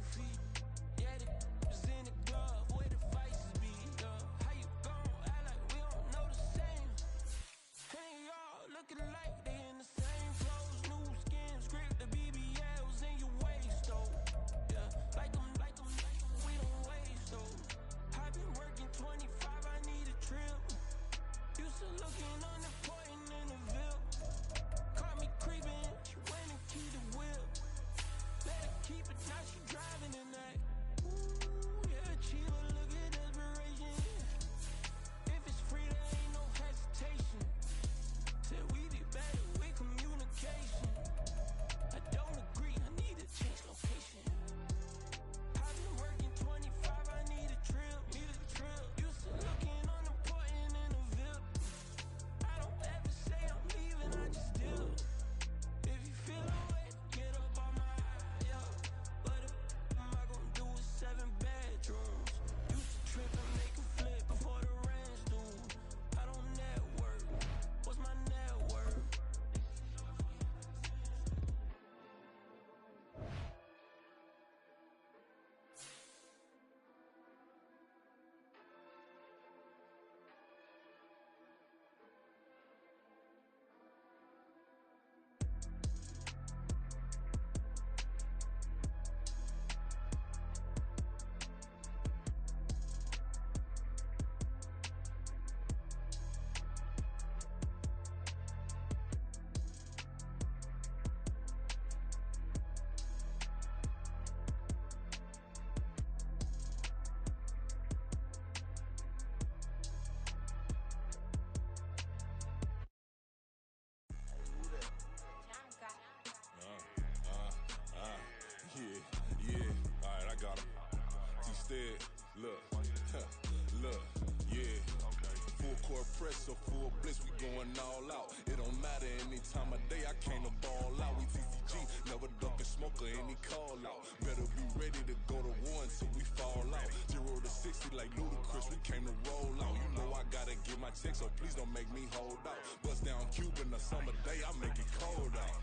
fresh, so full bliss, we going all out. It don't matter any time of day, I came to ball out. We TCG, never duckin' smoker, any call out. Better be ready to go to war until we fall out. 0 to 60 like Ludacris, we came to roll out. You know I gotta get my check, so please don't make me hold out. Bust down Cuban a summer day, I make it cold out.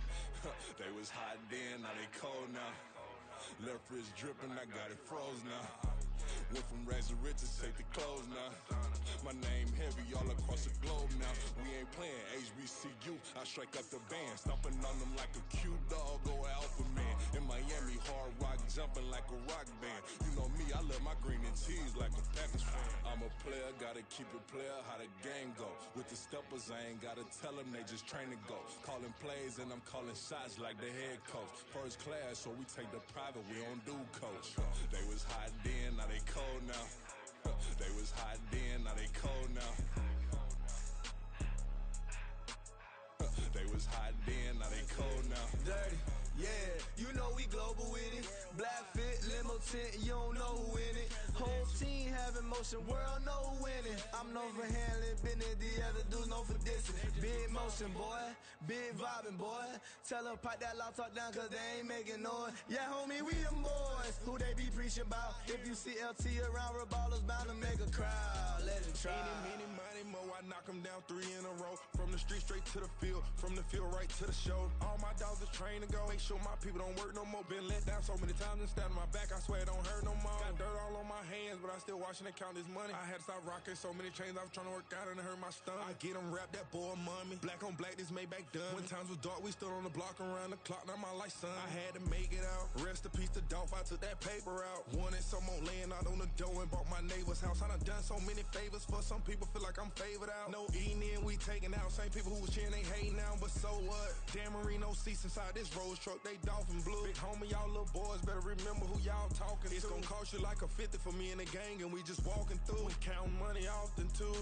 They was hot then, now they cold now. Left wrist dripping, I got it froze now. Went from rags to riches, take the clothes now. My name heavy all across the globe now. We ain't playing HBCU, I strike up the band. Stomping on them like a cute dog or alpha man. In Miami, hard rock jumping like a rock band. You know me, I love my green and cheese like a Packers fan. I'm a player, gotta keep it player, how the game go. With the steppers, I ain't gotta tell them, they just train to go. Calling plays and I'm calling shots like the head coach. First class, so we take the private, we don't do coach. They was hot then, now they cold now. They was hot then, now they cold now. They was hot then, now they cold now. Dirty, yeah, you know we global with it. Black fit, limo tint, you don't know who in it. Whole team having motion, world know who winning. I'm known for handling business, the other dudes known for dissing. Big motion, boy, big vibing, boy. Tell them pipe that loud talk down, cause they ain't making noise. Yeah, homie, we them boys, who they be preaching about. If you see LT around, Reballo's bound to make a crowd. Let it try. Any, money, mo, I knock them down 3 in a row. From the street straight to the field, from the field right to the show. All my dogs are trained to go. Make sure my people don't work no more. Been let down so many times and stand on my back, I swear it don't hurt no more. Got dirt all on my hands, but I still watching and count this money. I had to stop rocking so many chains, I was trying to work out and it hurt my stomach. I get them rap, that boy mommy. Black on black, this Maybach done. When times was dark, we stood on the block around the clock, now my life son. I had to make it out. Rest in peace to Dolph, I took that paper out. Wanted some more laying out on the dough and bought my neighbor's house. I done so many favors for some people, feel like I'm favored out. No eating in, we taking out. Same people who was cheering, they hating now, but so what? Dan Marino seats inside this Rolls truck, they dolphin blue. Big homie, y'all little boys better remember who y'all talking to. It's gonna cost you like a 50 for me and the gang, and we just walking through. We counting money often too.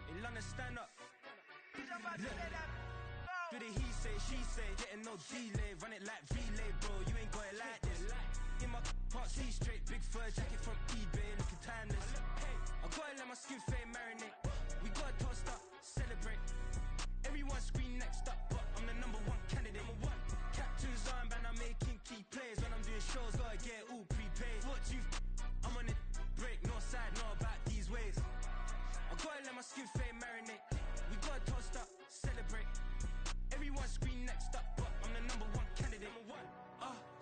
In London, stand up. Look. Do the he say, she say, getting no delay. Run it like relay, bro, you ain't got it like this. In my part C straight, big fur jacket from eBay, looking timeless. I gotta let my skin fade marinate. We gotta toast up, celebrate. Everyone scream next up, but I'm the #1 candidate. Captain's armband, I'm making key plays. When I'm doing shows, gotta get all prepaid. What you I'm on it, break, no side, know about these ways. I gotta let my skin fade marinate. We gotta toast up, celebrate. Everyone scream next up, but I'm the #1 candidate.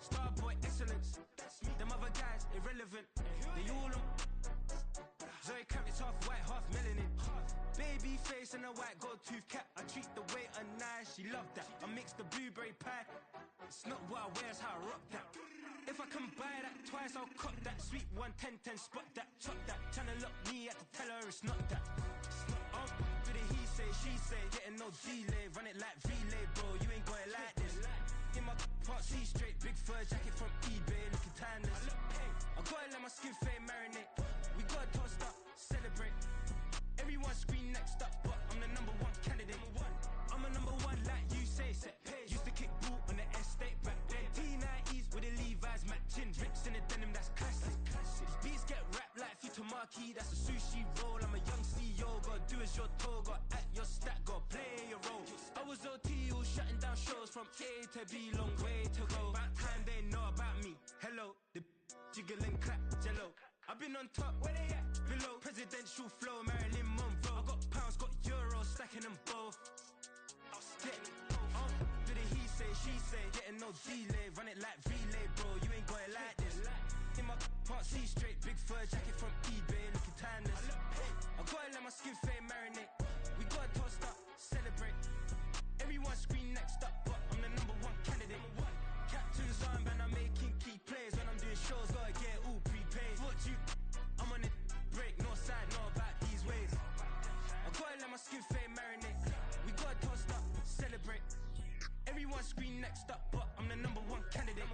Starboy excellence. Them other guys irrelevant. They all on. Zoe Kravitz half white, half melanin. Baby face and a white gold tooth cap. I treat the waiter nice, she love that. I mix the blueberry pie. It's not what I wear, it's how I rock that. If I can buy that twice, I'll cop that. Sweet 110, spot that, chop that. Tryna lock me, at to tell her it's not that. Do the he say, she say, getting no delay. Run it like relay, bro, you ain't got it like this. In my part C straight, big fur jacket from eBay, looking timeless. I gotta let my skin fade marinate. We gotta toast up, celebrate. Everyone scream next up, but I'm the #1 candidate. I'm a #1 like you say, set pace. Used to kick ball on the estate back then. T90s with the Levi's matching. Rips in the denim, that's classic. Beats get wrapped like Futamaki, that's a sushi roll. I'm a young CEO, gotta do as you're told. Gotta act your stat, gotta play your role. I was OT, all shutting down shows from A to B, long way to go. About time they know about me. Hello, the jiggle and clap, jello. I've been on top, where they at? Below, presidential flow, Marilyn Monroe. I got pounds, got euros, stacking them both. Do the he say, she say, getting no delay. Run it like relay, bro, you ain't got it like this. In my part C straight, big fur jacket from eBay, looking timeless. I gotta let my skin fade marinate. We gotta toast up, celebrate. Everyone scream next up, but I'm the #1 candidate. Captain's armband, I'm making key plays. When I'm doing shows, gotta get all prepaid. What you I'm on it, break, no side, know about these ways. I gotta let my skin fade marinate. We gotta toast up, celebrate. Everyone scream next up, but I'm the #1 candidate.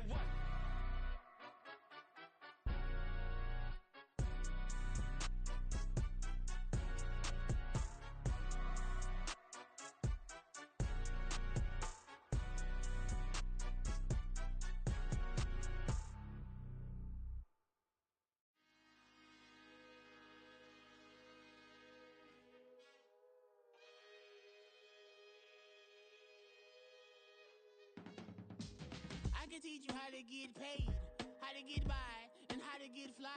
teach you how to get paid, how to get by, and how to get fly.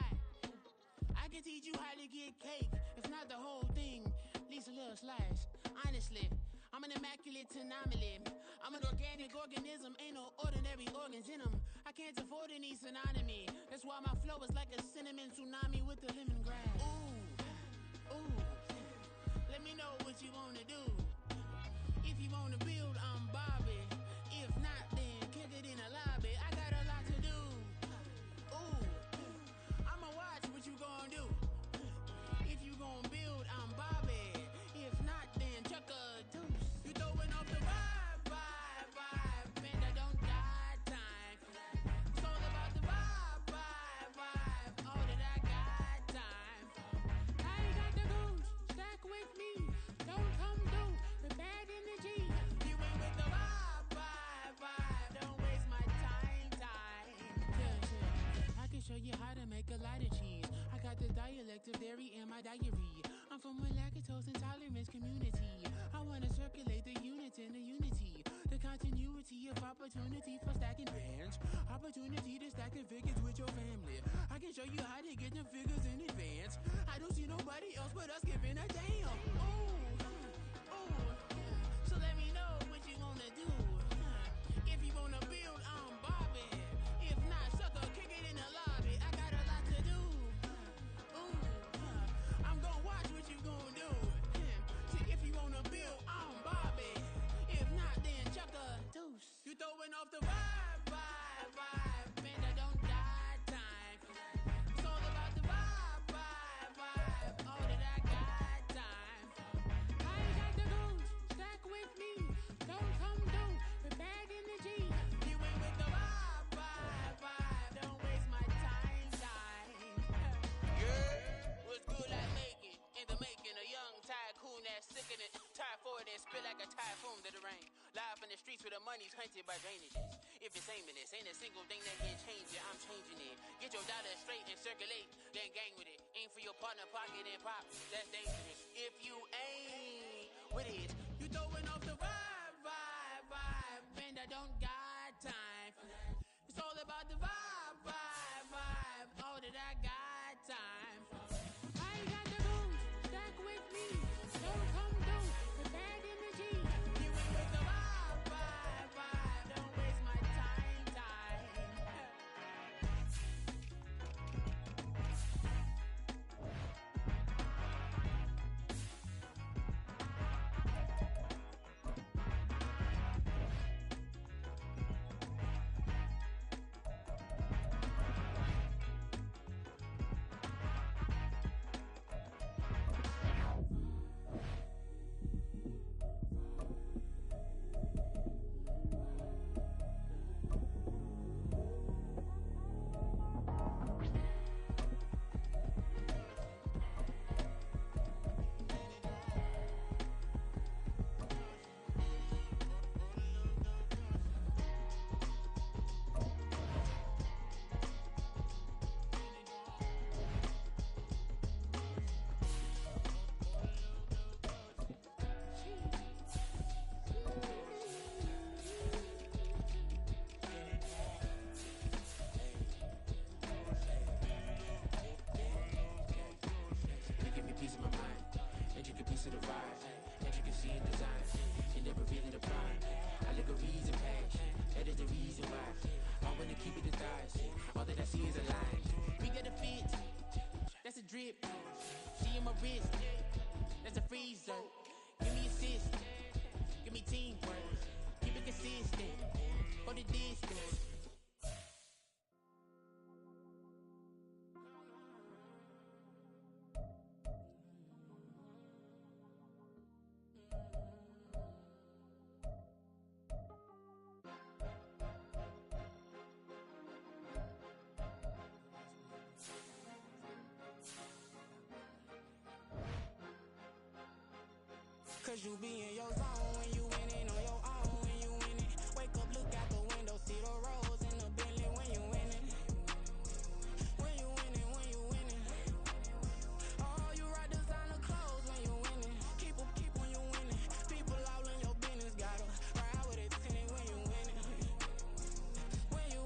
I can teach you how to get cake, if not the whole thing, at least a little slice. Honestly, I'm an immaculate anomaly. I'm an organic organism, ain't no ordinary organs in them. I can't afford any synonymy. That's why my flow is like a cinnamon tsunami with the lemongrass. Ooh, ooh, let me know what you wanna do. If you wanna build, I'm Bobby. If not, then kick it in the lobby. I got a lot to do. Ooh, I'ma watch what you gon' do. If you gon' build, I'm Bobby. If not, then chuck a deuce. You throwing off the vibe, man, I don't got time. It's all about the vibe, all that I got time. I ain't got the gooch, stack with me. Don't come through with bad energy. You ain't with the vibe, don't waste my time. Yeah. I can show you how to make a lot of cheese. I got the dialect of dairy in my diary. I'm from a lactose intolerance community. I wanna circulate the units in the unity. The continuity of opportunity for stacking bands. Opportunity to stack the figures with your family. I can show you how to get them figures in advance. I don't see nobody else but us giving a damn. Ooh, so let me know what you wanna do. If you wanna build, I'm Bobby. If not, sucker, kick it in the lobby. I got a lot to do. I'm gonna watch what you gonna do. See, if you wanna build, I'm Bobby. If not, then chuck a deuce. You throwing off the vibe, man, I don't got time. It's all about the vibe, all that I got time. I ain't got the gooch, stack with me. Don't come through with bad energy. You ain't with the vibe, don't waste my time. Yeah, what's good I make it? In the making, a young tycoon that's sick in it. Tire forward and spit like a typhoon to the rain. Live in the streets where the money's hunted by drainages. If it's aimless, ain't a single thing that can change it. I'm changing it. Get your dollar straight and circulate, then gang with it. Aim for your partner, pocket and pop. That's dangerous. If you ain't with it, you throwing off the vibe, man, I don't got time. It's all about the vibe, all that I got time. I ain't got the gooch, stack with me. Don't come through with bad energy. You ain't with the vibe, don't waste my time. That's a drip. She in my wrist. That's a freezer. Give me assist. Give me teamwork. Keep it consistent. For the distance. Cause you be in your zone when you winning on your own when you winning. Wake up, look out the window, see the rose in the Bentley when you winning. When you winning, when you winning. Oh, you ride designer clothes when you winning. Keep when you winning. People all in your business, gotta ride with it tinted when you winning. When you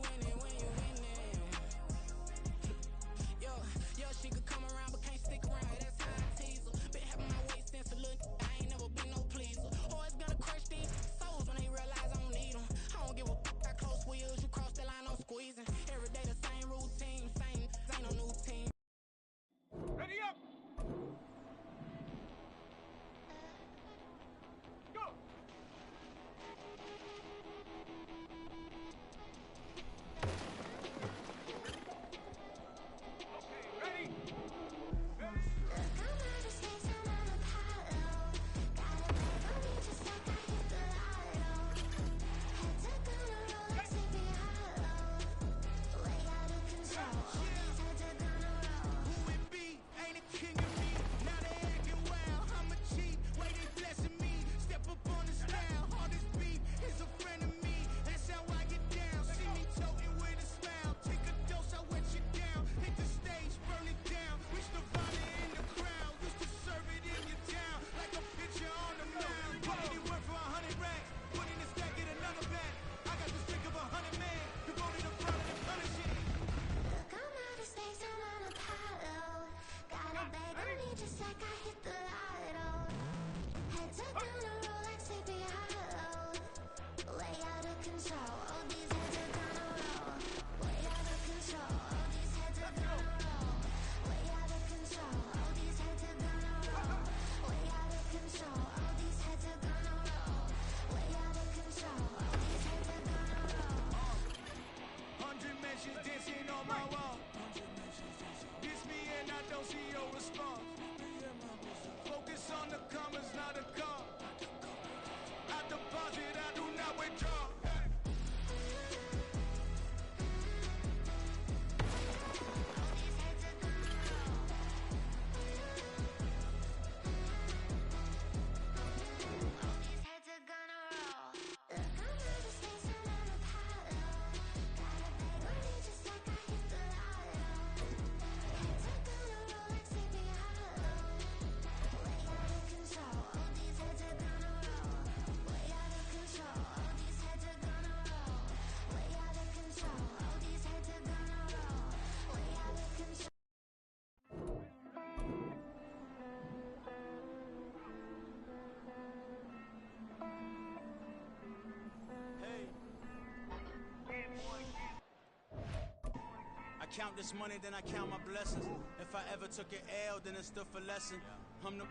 count this money, then I count my blessings. If I ever took an L, then it's still for lesson. I'm the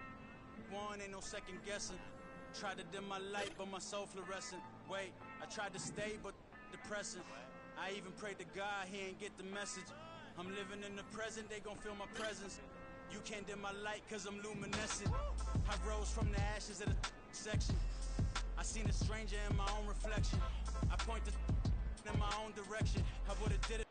one, ain't no second guessing. Tried to dim my light, but my soul fluorescent. Wait, I tried to stay, but depressing. I even prayed to God, he ain't get the message. I'm living in the present, they gon' feel my presence. You can't dim my light, cause I'm luminescent. I rose from the ashes of the section. I seen a stranger in my own reflection. I point the in my own direction. I would've did it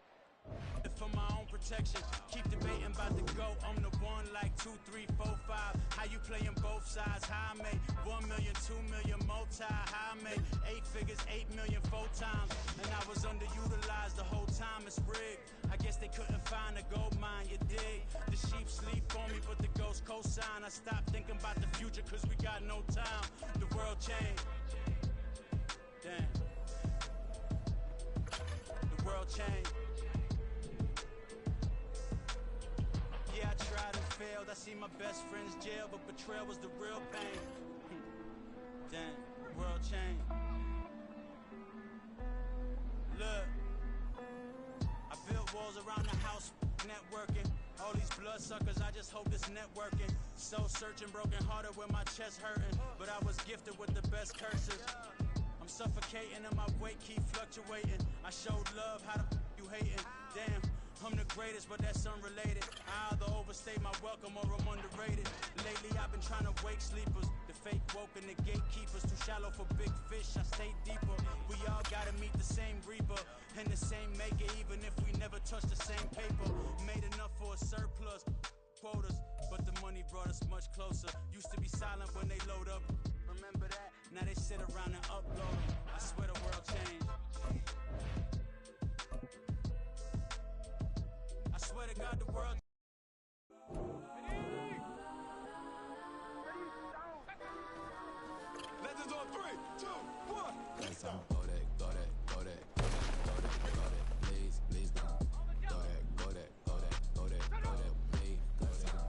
for my own protection. Keep debating about the GOAT. I'm the one like 2, 3, 4, 5. How you playing both sides? How I made 1 million, 2 million, multi. How I made 8 figures, 8 million 4 times. And I was underutilized the whole time. It's rigged. I guess they couldn't find a gold mine, you dig? The sheep sleep on me, but the ghost co-sign. I stopped thinking about the future, cause we got no time. The world changed. Damn. The world changed. Yeah, I tried and failed. I see my best friends jail, but betrayal was the real pain. Damn, the world changed. Look, I built walls around the house, networking. All these bloodsuckers, I just hope this networking. Soul searching, broken hearted with my chest hurting. But I was gifted with the best curses. I'm suffocating and my weight keep fluctuating. I showed love, how the you hating? Damn, I'm the greatest, but that's unrelated. I either overstay my welcome or I'm underrated. Lately I've been trying to wake sleepers. The fake woke and the gatekeepers. Too shallow for big fish, I stay deeper. We all gotta meet the same reaper and the same maker, even if we never touch the same paper. Made enough for a surplus quotas, but the money brought us much closer. Used to be silent when they load up. Remember that? Now they sit around and upload. I swear the world changed. I swear to God the world. Legends on 3, 2, 1. Let's go that, go that, go that, go that, go that, please, please don't. Go that, go that, go that, go that, go that, please, go that,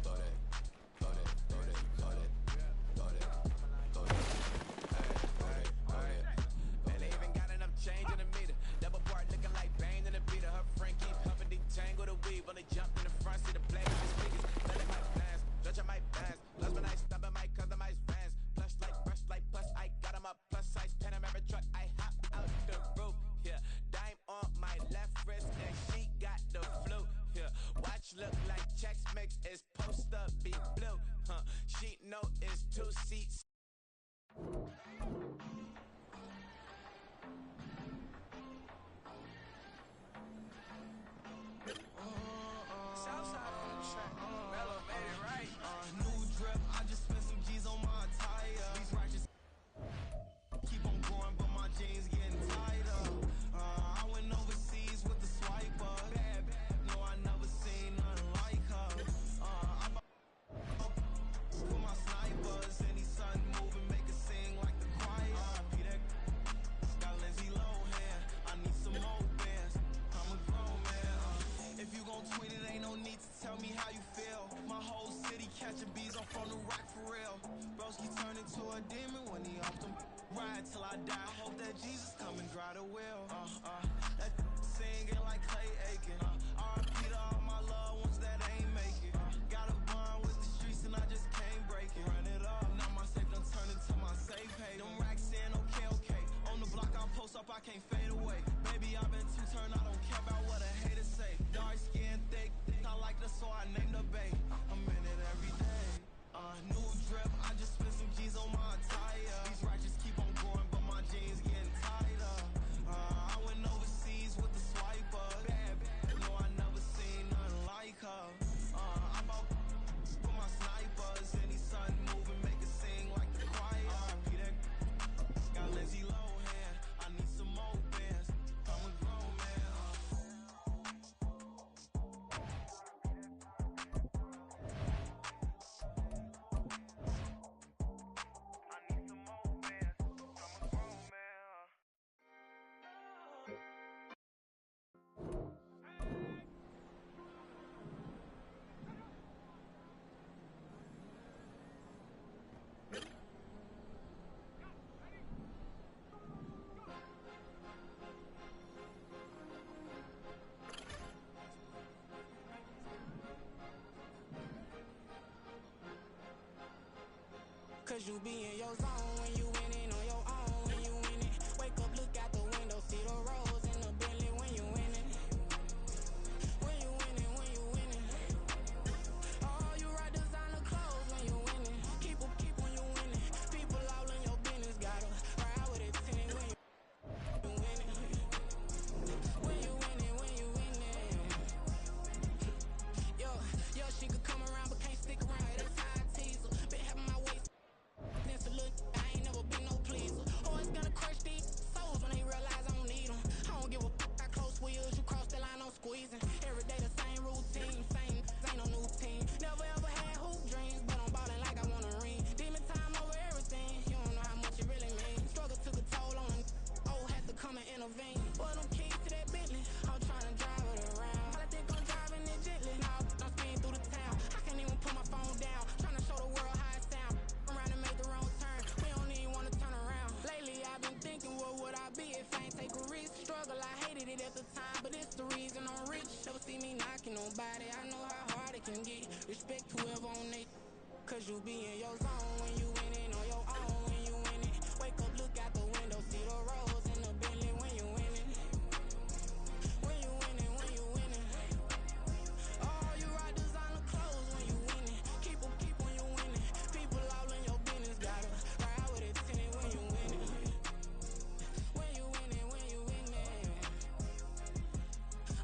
go that, go that, go that, go that, go that, go that, go that, go that. Man, they even got enough change in the meter. Double part looking like Bane in the beater. Her friend keep helping detangle the weave. Only jumped in the front, see the black with the speakers. Letting my dance, stretching my bands. Lost my night, stubbing my customized vans. Plush like brush like plus, I got 'em up plus size Panamera truck. I hop out the roof, yeah. Dime on my left wrist and she got the flu, yeah. Watch look like Chex Mix is post up be blue, huh? She know it's 2 seats. Southside on the track. Mellow made it right. New drip, I just spent some G's on my attire. These righteous keep on going, but my jeans getting tighter. I went overseas with the swiper. Bad, no, I never seen nothing like her. I put my snipers, any sun moving, make it sing like the choir. Peter got Lindsay Lohan. I need some more bands. I'm a grown man. If you gon' tweet it, ain't no need to tell me how you feel. My whole city catching bees, I'm from the rack for real. Broski turned into a demon when he off them. Ride till I die, hope that Jesus come and dry the wheel. That singing like Clay Aiken. R.I.P. to all my loved ones that ain't make it. Got a bond with the streets and I just can't break it. Run it up, now my safe done turned into my safe pay. Them racks in, okay. On the block I post up, I can't fade away. Baby, I've been too turned, I don't care about what a hater say. Dark skin, thick, I like that, so I named the bay. I'm in it every day. New drip, I just spent some G's on my attire. These righteous keep on going, but my jeans getting tighter. I went overseas with the swiper. Bad, no, Cause you be in your zone when you winning on your own. When you winning, wake up, look out the window, see the rose in the Bentley when you winning. When you winning, when you winning. Oh, you ride designer clothes when you winning. Keep when you winning. People all in your business, gotta ride with it 10 when you winning. When you winning, when you winning. Yo, she could come around but can't stick around. That's how I tease her. Been having my waist. Since a little, I ain't never been no pleaser. Always gonna crush these souls when they realize I don't need them. I don't give a f***, I close wheels, you cross the line, I'm squeezing. Every day the same routine, same, ain't no new team. Never ever had hoop dreams, but I'm ballin' like I want a ring. Demon time over everything, you don't know how much it really means. Struggle took a toll on them, had to come and intervene. Boy, them keys to that Bentley, I'm tryna drive it around. I think I'm driving it gently, now I'm speeding through the town. I can't even put my phone down, tryna show the world how it sound. Around and make the wrong turn, we don't even wanna turn around. Lately I've been thinking, what would I be if I ain't take a risk? Struggle, I hated it at the time, but it's the reason I'm rich. Never see me knocking nobody, I know how hard it can get. Respect whoever on they, cause you be in your zone when you winning on your own. When you winning, wake up, look out the window, see the rose in the Bentley when you winning. When you winning, when you winning. Oh, you ride designer clothes when you winning. Keep when you winning. People all in your business, gotta ride with it 10 when you winning. When you winning, when you winning.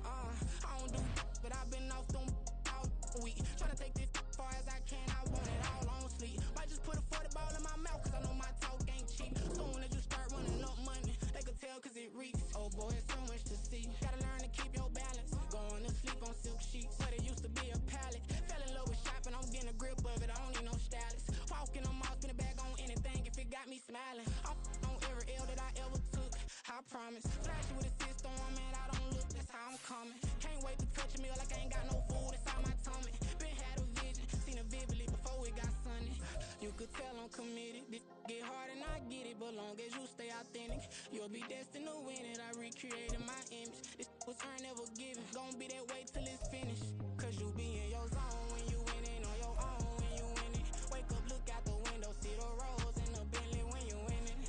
I don't do, but I've been off them all week. Tryna take this far as I can, I want it all on sleep. Might just put a 40 ball in my mouth, cause I know my talk ain't cheap. Soon as you start running up money, they can tell cause it reeks. Oh boy, it's so much to see. Gotta learn to keep your balance. Going to sleep on silk sheets, but it used to be a pallet. Fell in love with shopping, I'm getting a grip of it, I don't need no stylist. Walking on mall, spin a bag on anything if it got me smiling. I'm on every L that I ever took, I promise. Flash you with a system, man, I don't look, that's how I'm coming. Can't wait to touch a meal like I ain't got no food inside my tummy. Been had a vision, seen it vividly before it got sunny. You could tell I'm committed, this get hard and I get it, but long as you stay authentic, you'll be destined to win it. I recreated my image, this was earned, never given. Gonna be that way till it's finished, cause you be in your zone when you winning on your own. When you winning, wake up, look out the window, see the rose in the Bentley when you winning.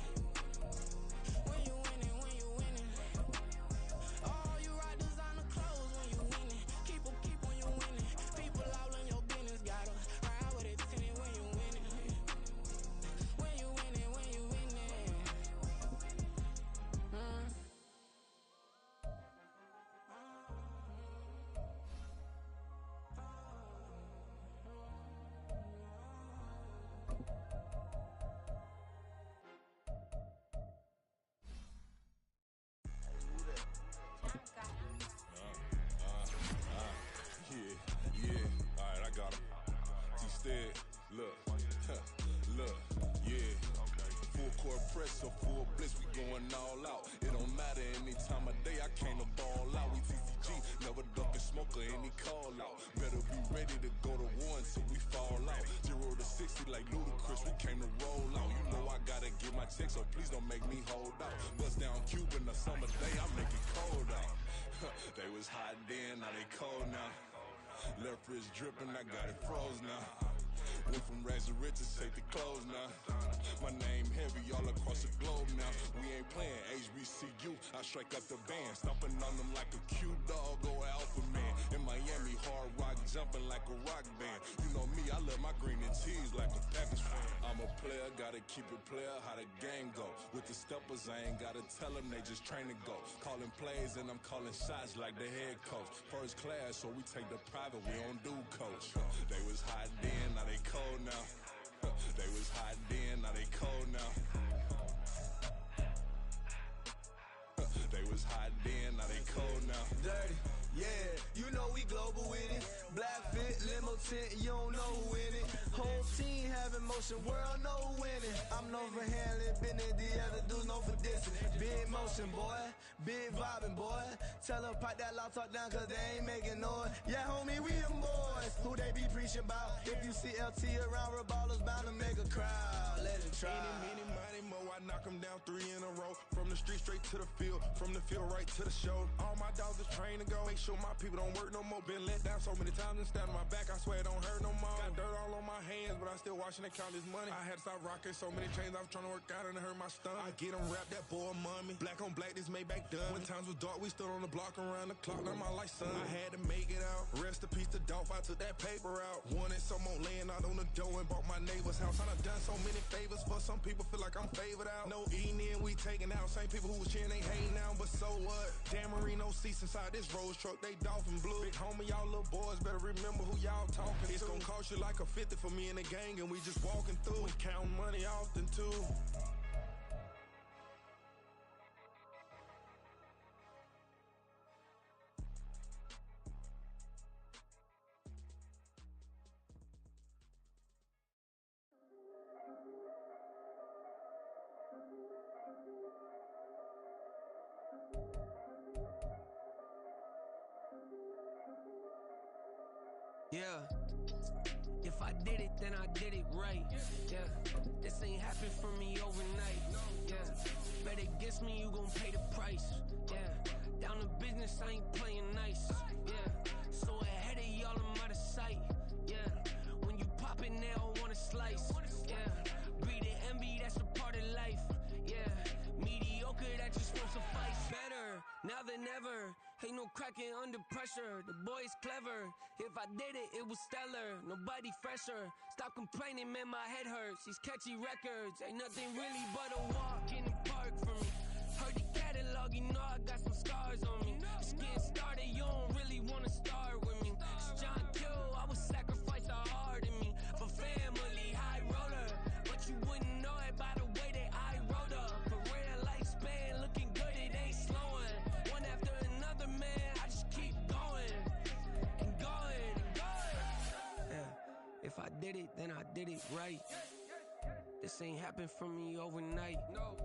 When you winning, when you winning. Oh, you ride designer clothes when you winning. Keep when you winning. People all in your business, gotta ride with it 10 when you winning. When you winning, when you winning. Yeah, alright, I got him. T-Stead, look, yeah. Full court press or full blitz, we going all out. It don't matter any time of day, I came to ball out. We TCG, never ducking smoke or any call out. Better be ready to go to war until we fall out. 0 to 60 like Ludacris, we came to roll out. You know I gotta get my check, so please don't make me hold out. Bust down Cuban a summer day, I make it cold out. They was hot then, now they cold now. Left wrist dripping, I got it froze now. Went from rags to riches, take the clothes now. My name heavy all across the globe now. We ain't playing HBCU, I strike up the band. Stomping on them like a Q-dog or alpha man. In Miami, hard rock jumping like a rock band. You know me, I love my green and cheese like a Packers fan. I'm a player, gotta keep it player, how the game go. With the steppers, I ain't gotta tell them, they just train to go. Calling plays and I'm calling shots like the head coach. First class, so we take the private, we don't do coach. They was hot then, now they cold now. They was hot then, now they cold now. They was hot then, now they cold now. Dirty, yeah, you know we global with it. Black fit, limo tint, you don't know who in it. Whole team having motion, world know who winning. I'm known for handling business, the other dudes known for dissing. Big motion, boy, big vibing, boy. Tell them pipe that loud talk down, cause they ain't making noise. Yeah, homie, we them boys, who they be preaching about. If you see LT around, Reballers bound to make a crowd. Let it try. Many, money, mo, I knock them down 3 in a row. From the street straight to the field, from the field right to the show. All my dogs is trained to go. Make sure my people don't work no more. Been let down so many times and stand on my back, I swear it don't hurt no more. Got dirt all on my hands, but I still watching and count this money. I had to stop rocking so many chains, I was trying to work out and it hurt my stomach. I get them rap, that boy mommy. Black on black, this Maybach done. When times was dark, we stood on the block around the clock. Now my life, son. I had to make it out. Rest in peace to Dolph, I took that paper out. Wanted some more laying out on the dough and bought my neighbor's house. I done done so many favors for some people, feel like I'm favored out. No eating in, we taking out. Same people who was cheering, they hating now, but so what? Dan Marino seats inside this Rolls truck, they Dolphin blue. Big homie, y'all little boys better remember who y'all talking to. It's gonna cost you like a 50 for me and the gang, and we just walking through. We counting money often too. Yeah, if I did it, then I did it right. Yeah, this ain't happened for me overnight. Yeah, bet against me, you gon' pay the price. Yeah, down to business, I ain't playing nice. Yeah, so ahead of y'all, I'm out of sight. Yeah, when you pop it, they don't wanna slice. Yeah, greed and envy, that's a part of life. Yeah, mediocre, that just won't suffice. Better now than ever. Ain't no cracking under pressure, the boy's clever. If I did it, it was stellar, nobody fresher. Stop complaining, man, my head hurts. These catchy records, ain't nothing really but a walk in the park for me. Heard the catalog, you know I got some scars on me. Just getting started, you don't really wanna start with me. It's John Kill, I would sacrifice a heart in me. For family, high roller, but you wouldn't know it by the way that I wrote up. Career lifespan, looking good, it ain't slowing. One after another, man, I just keep going and going and going. Yeah, if I did it, then I did it right. This ain't happened for me overnight. No.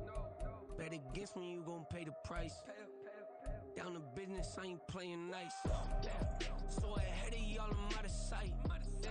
Bet against me, you gon' pay the price. Down to business, I ain't playing nice. Yeah. So ahead of y'all, I'm out of sight. Yeah.